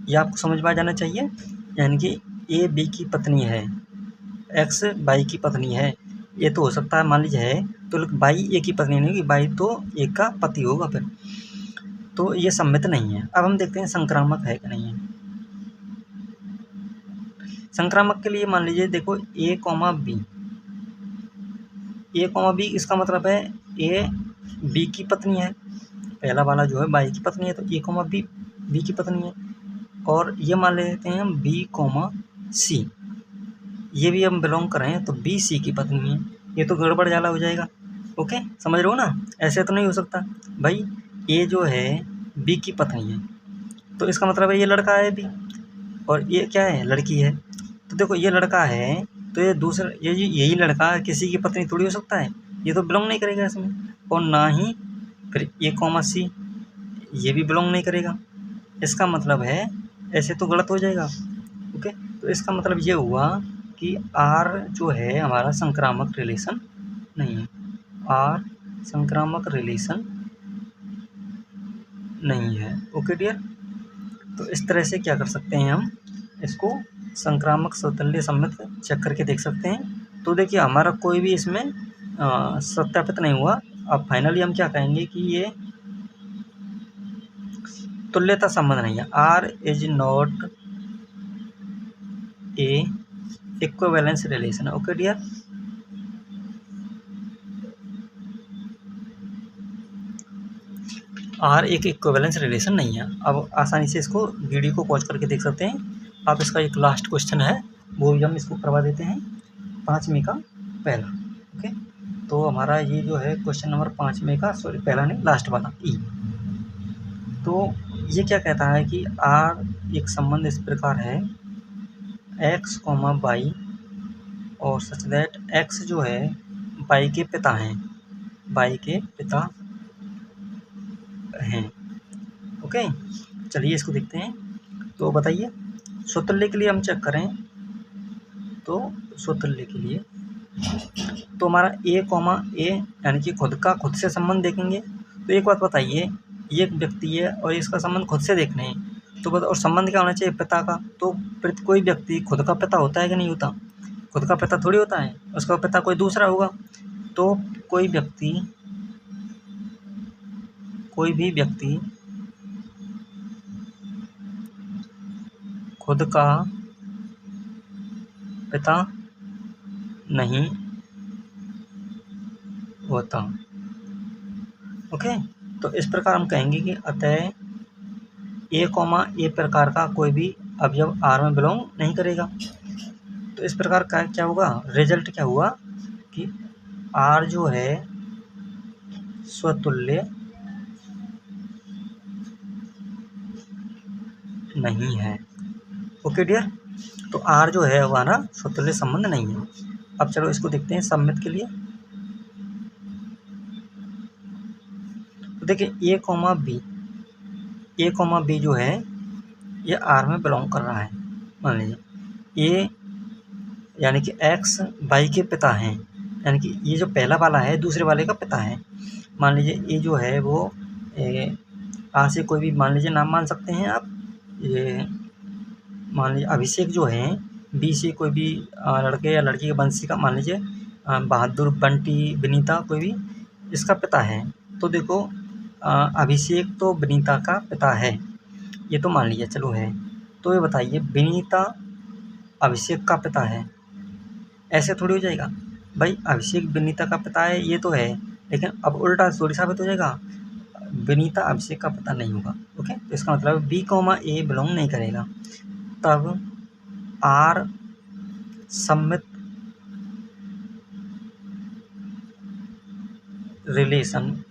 ये आपको समझ में आ जाना चाहिए। यानी कि ए बी की पत्नी है, एक्स बाई की पत्नी है, ये तो हो सकता है मान लीजिए है, तो बाई ए की पत्नी नहीं होगी, बाई तो ए का पति होगा फिर, तो ये सम्मित नहीं है। अब हम देखते हैं संक्रामक है कि नहीं है। संक्रामक के लिए मान लीजिए देखो ए कॉमा बी, ए कॉमा बी इसका मतलब है ए बी की पत्नी है, पहला वाला जो है बाई की पत्नी है, तो ए कॉमा बी बी की पत्नी है। और ये मान लेते हैं हम बी कॉमा सी, ये भी हम बिलोंग करें तो बी सी की पत्नी है, ये तो गड़बड़ जाला हो जाएगा। ओके, समझ रहे हो ना, ऐसे तो नहीं हो सकता भाई। ए जो है बी की पत्नी है, तो इसका मतलब है ये लड़का है बी, और ये क्या है, लड़की है। तो देखो ये लड़का है, तो ये दूसरा यही लड़का किसी की पत्नी थोड़ी हो सकता है, ये तो बिलोंग नहीं करेगा इसमें। और ना ही फिर ए कॉमा सी, ये भी बिलोंग नहीं करेगा। इसका मतलब है ऐसे तो गलत हो जाएगा। ओके, तो इसका मतलब ये हुआ कि आर जो है हमारा संक्रामक रिलेशन नहीं है, आर संक्रामक रिलेशन नहीं है। ओके डियर, तो इस तरह से क्या कर सकते हैं हम इसको संक्रामक स्वतुल्य सम्मित चेक करके देख सकते हैं। तो देखिए हमारा कोई भी इसमें सत्यापित नहीं हुआ। अब फाइनली हम क्या कहेंगे कि ये तुल्यता संबंध नहीं है, R is not a equivalence relation. Okay dear, R एक इक्विवेलेंस रिलेशन नहीं है। अब आसानी से इसको वीडियो को पॉज करके देख सकते हैं आप। इसका एक लास्ट क्वेश्चन है, वो भी हम इसको करवा देते हैं, 5 में का पहला। ओके, तो हमारा ये जो है क्वेश्चन नंबर 5 में का, सॉरी पहला नहीं लास्ट वाला ई। तो ये क्या कहता है कि आर एक संबंध इस प्रकार है एक्स कॉमा वाई, और सच दैट एक्स जो है वाई के पिता हैं, वाई के पिता हैं। ओके, चलिए इसको देखते हैं। तो बताइए स्वतुल्य के लिए हम चेक करें, तो स्वतुल्य के लिए तो हमारा ए कॉमा ए यानी कि खुद से संबंध देखेंगे। तो एक बात बताइए, ये एक व्यक्ति है और इसका संबंध खुद से देखने हैं, तो और संबंध क्या होना चाहिए, पिता का। तो कोई व्यक्ति खुद का पिता होता है कि नहीं होता, खुद का पिता थोड़ी होता है, उसका पिता कोई दूसरा होगा। तो कोई भी व्यक्ति खुद का पिता नहीं होता। ओके, तो इस प्रकार हम कहेंगे कि अतः ए कॉमा ए प्रकार का कोई भी अवयव आर में बिलोंग नहीं करेगा। तो इस प्रकार का क्या होगा, रिजल्ट क्या हुआ कि आर जो है स्वतुल्य नहीं है। ओके डियर, तो आर जो है हमारा स्वतुल्य संबंध नहीं है। अब चलो इसको देखते हैं सम्मित के लिए। तो देखिए ए कॉमा बी जो है ये आर में बिलोंग कर रहा है। मान लीजिए ए यानी कि एक्स वाई के पिता हैं, यानी कि ये जो पहला वाला है दूसरे वाले का पिता है। मान लीजिए ए जो है वो आ से कोई भी मान लीजिए नाम मान सकते हैं आप। ये मान लीजिए अभिषेक जो है बी से कोई भी लड़के या लड़की के वंशी का, मान लीजिए बहादुर, बंटी, विनीता कोई भी इसका पिता है। तो देखो अभिषेक तो विनीता का पिता है, ये तो मान लीजिए चलो है। तो ये बताइए विनीता अभिषेक का पिता है, ऐसे थोड़ी हो जाएगा भाई। अभिषेक विनीता का पिता है ये तो है, लेकिन अब उल्टा थोड़ी साबित हो जाएगा, विनीता अभिषेक का पिता नहीं होगा। ओके, तो इसका मतलब बी कॉमा ए बिलोंग नहीं करेगा। तब आर सम्मित रिलेशन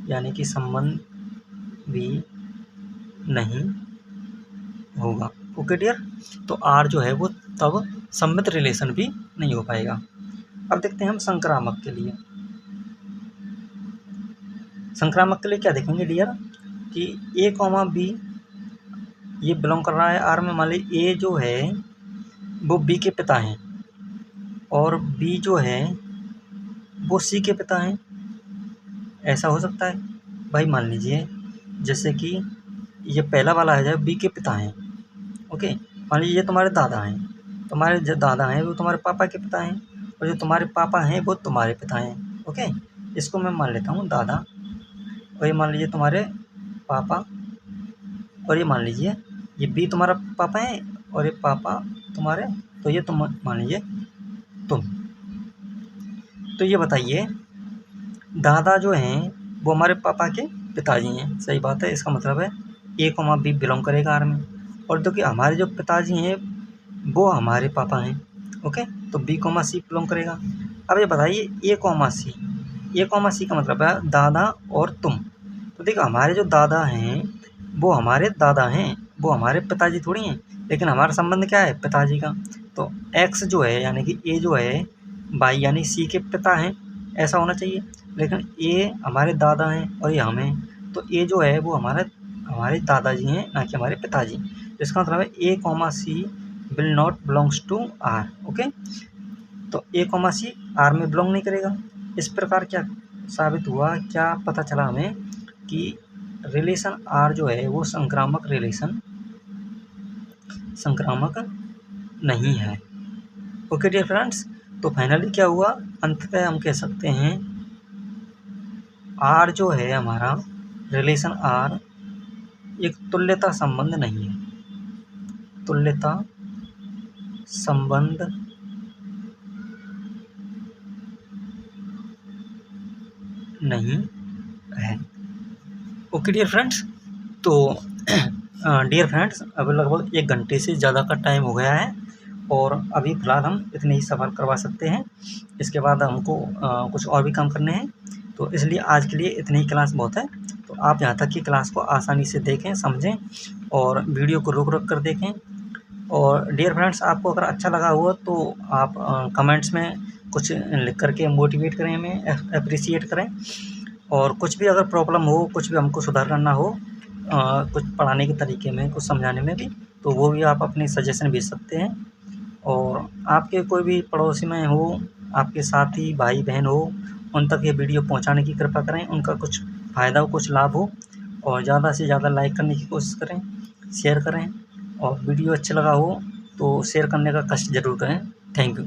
यानी कि संबंध भी नहीं होगा। ओके डियर, तो आर जो है वो तब सम्मित रिलेशन भी नहीं हो पाएगा। अब देखते हैं हम संक्रामक के लिए। संक्रामक के लिए क्या देखेंगे डियर कि ए कॉमा बी ये बिलोंग कर रहा है आर में। मान ली ए जो है वो बी के पिता हैं और बी जो है वो सी के पिता हैं। ऐसा हो सकता है भाई। मान लीजिए जैसे कि ये पहला वाला है जो बी के पिता हैं, ओके। मान लीजिए ये तुम्हारे दादा हैं, तुम्हारे जो दादा हैं वो तुम्हारे पापा के पिता हैं और जो तुम्हारे पापा हैं वो तुम्हारे पिता हैं, ओके। इसको मैं मान लेता हूँ दादा और ये मान लीजिए तुम्हारे पापा और ये मान लीजिए ये बी तुम्हारा पापा है और ये पापा तुम्हारे, तो ये तुम मान लीजिए तुम। तो ये बताइए दादा जो हैं वो हमारे पापा के पिताजी हैं, सही बात है। इसका मतलब है ए कॉमा बी बिलोंग करेगा आर में। और देखिए हमारे जो पिताजी हैं वो हमारे पापा हैं, ओके। तो बी कॉमा सी बिलोंग करेगा। अब ये बताइए ए कॉमा सी, ए कॉमा सी का मतलब है दादा और तुम। तो देखो हमारे जो दादा हैं वो हमारे दादा हैं, वो हमारे पिताजी थोड़ी हैं, लेकिन हमारा संबंध क्या है पिताजी का। तो एक्स जो है यानी कि ए जो है वाई यानी सी के पिता हैं, ऐसा होना चाहिए। लेकिन ए हमारे दादा हैं और ये हमें, तो ए जो है वो हमारे दादाजी हैं ना कि हमारे पिताजी। इसका मतलब है A comma C will not belongs to R, okay. तो ए कॉमा सी आर में बिलोंग नहीं करेगा। इस प्रकार क्या साबित हुआ, क्या पता चला हमें कि रिलेशन आर जो है वो संक्रामक नहीं है, ओके डियर फ्रेंड्स। तो फाइनली क्या हुआ, अंततः हम कह सकते हैं आर जो है हमारा रिलेशन आर एक तुल्यता संबंध नहीं है, तुल्यता संबंध नहीं है, ओके डियर फ्रेंड्स। तो डियर फ्रेंड्स अब लगभग 1 घंटे से ज़्यादा का टाइम हो गया है और अभी फ़िलहाल हम इतने ही सवाल करवा सकते हैं। इसके बाद हमको कुछ और भी काम करने हैं, तो इसलिए आज के लिए इतनी ही क्लास बहुत है। तो आप यहाँ तक की क्लास को आसानी से देखें, समझें और वीडियो को रोक कर देखें। और डियर फ्रेंड्स आपको अगर अच्छा लगा हुआ तो आप कमेंट्स में कुछ लिख करके मोटिवेट करें, हमें अप्रिसिएट करें। और कुछ भी अगर प्रॉब्लम हो, कुछ भी हमको सुधार करना हो, कुछ पढ़ाने के तरीके में, कुछ समझाने में भी, तो वो भी आप अपनी सजेशन भेज सकते हैं। और आपके कोई भी पड़ोसी में हो, आपके साथी भाई बहन हो, उन तक ये वीडियो पहुंचाने की कृपा करें, उनका कुछ फ़ायदा हो, कुछ लाभ हो। और ज़्यादा से ज़्यादा लाइक करने की कोशिश करें, शेयर करें और वीडियो अच्छा लगा हो तो शेयर करने का कष्ट ज़रूर करें। Thank you.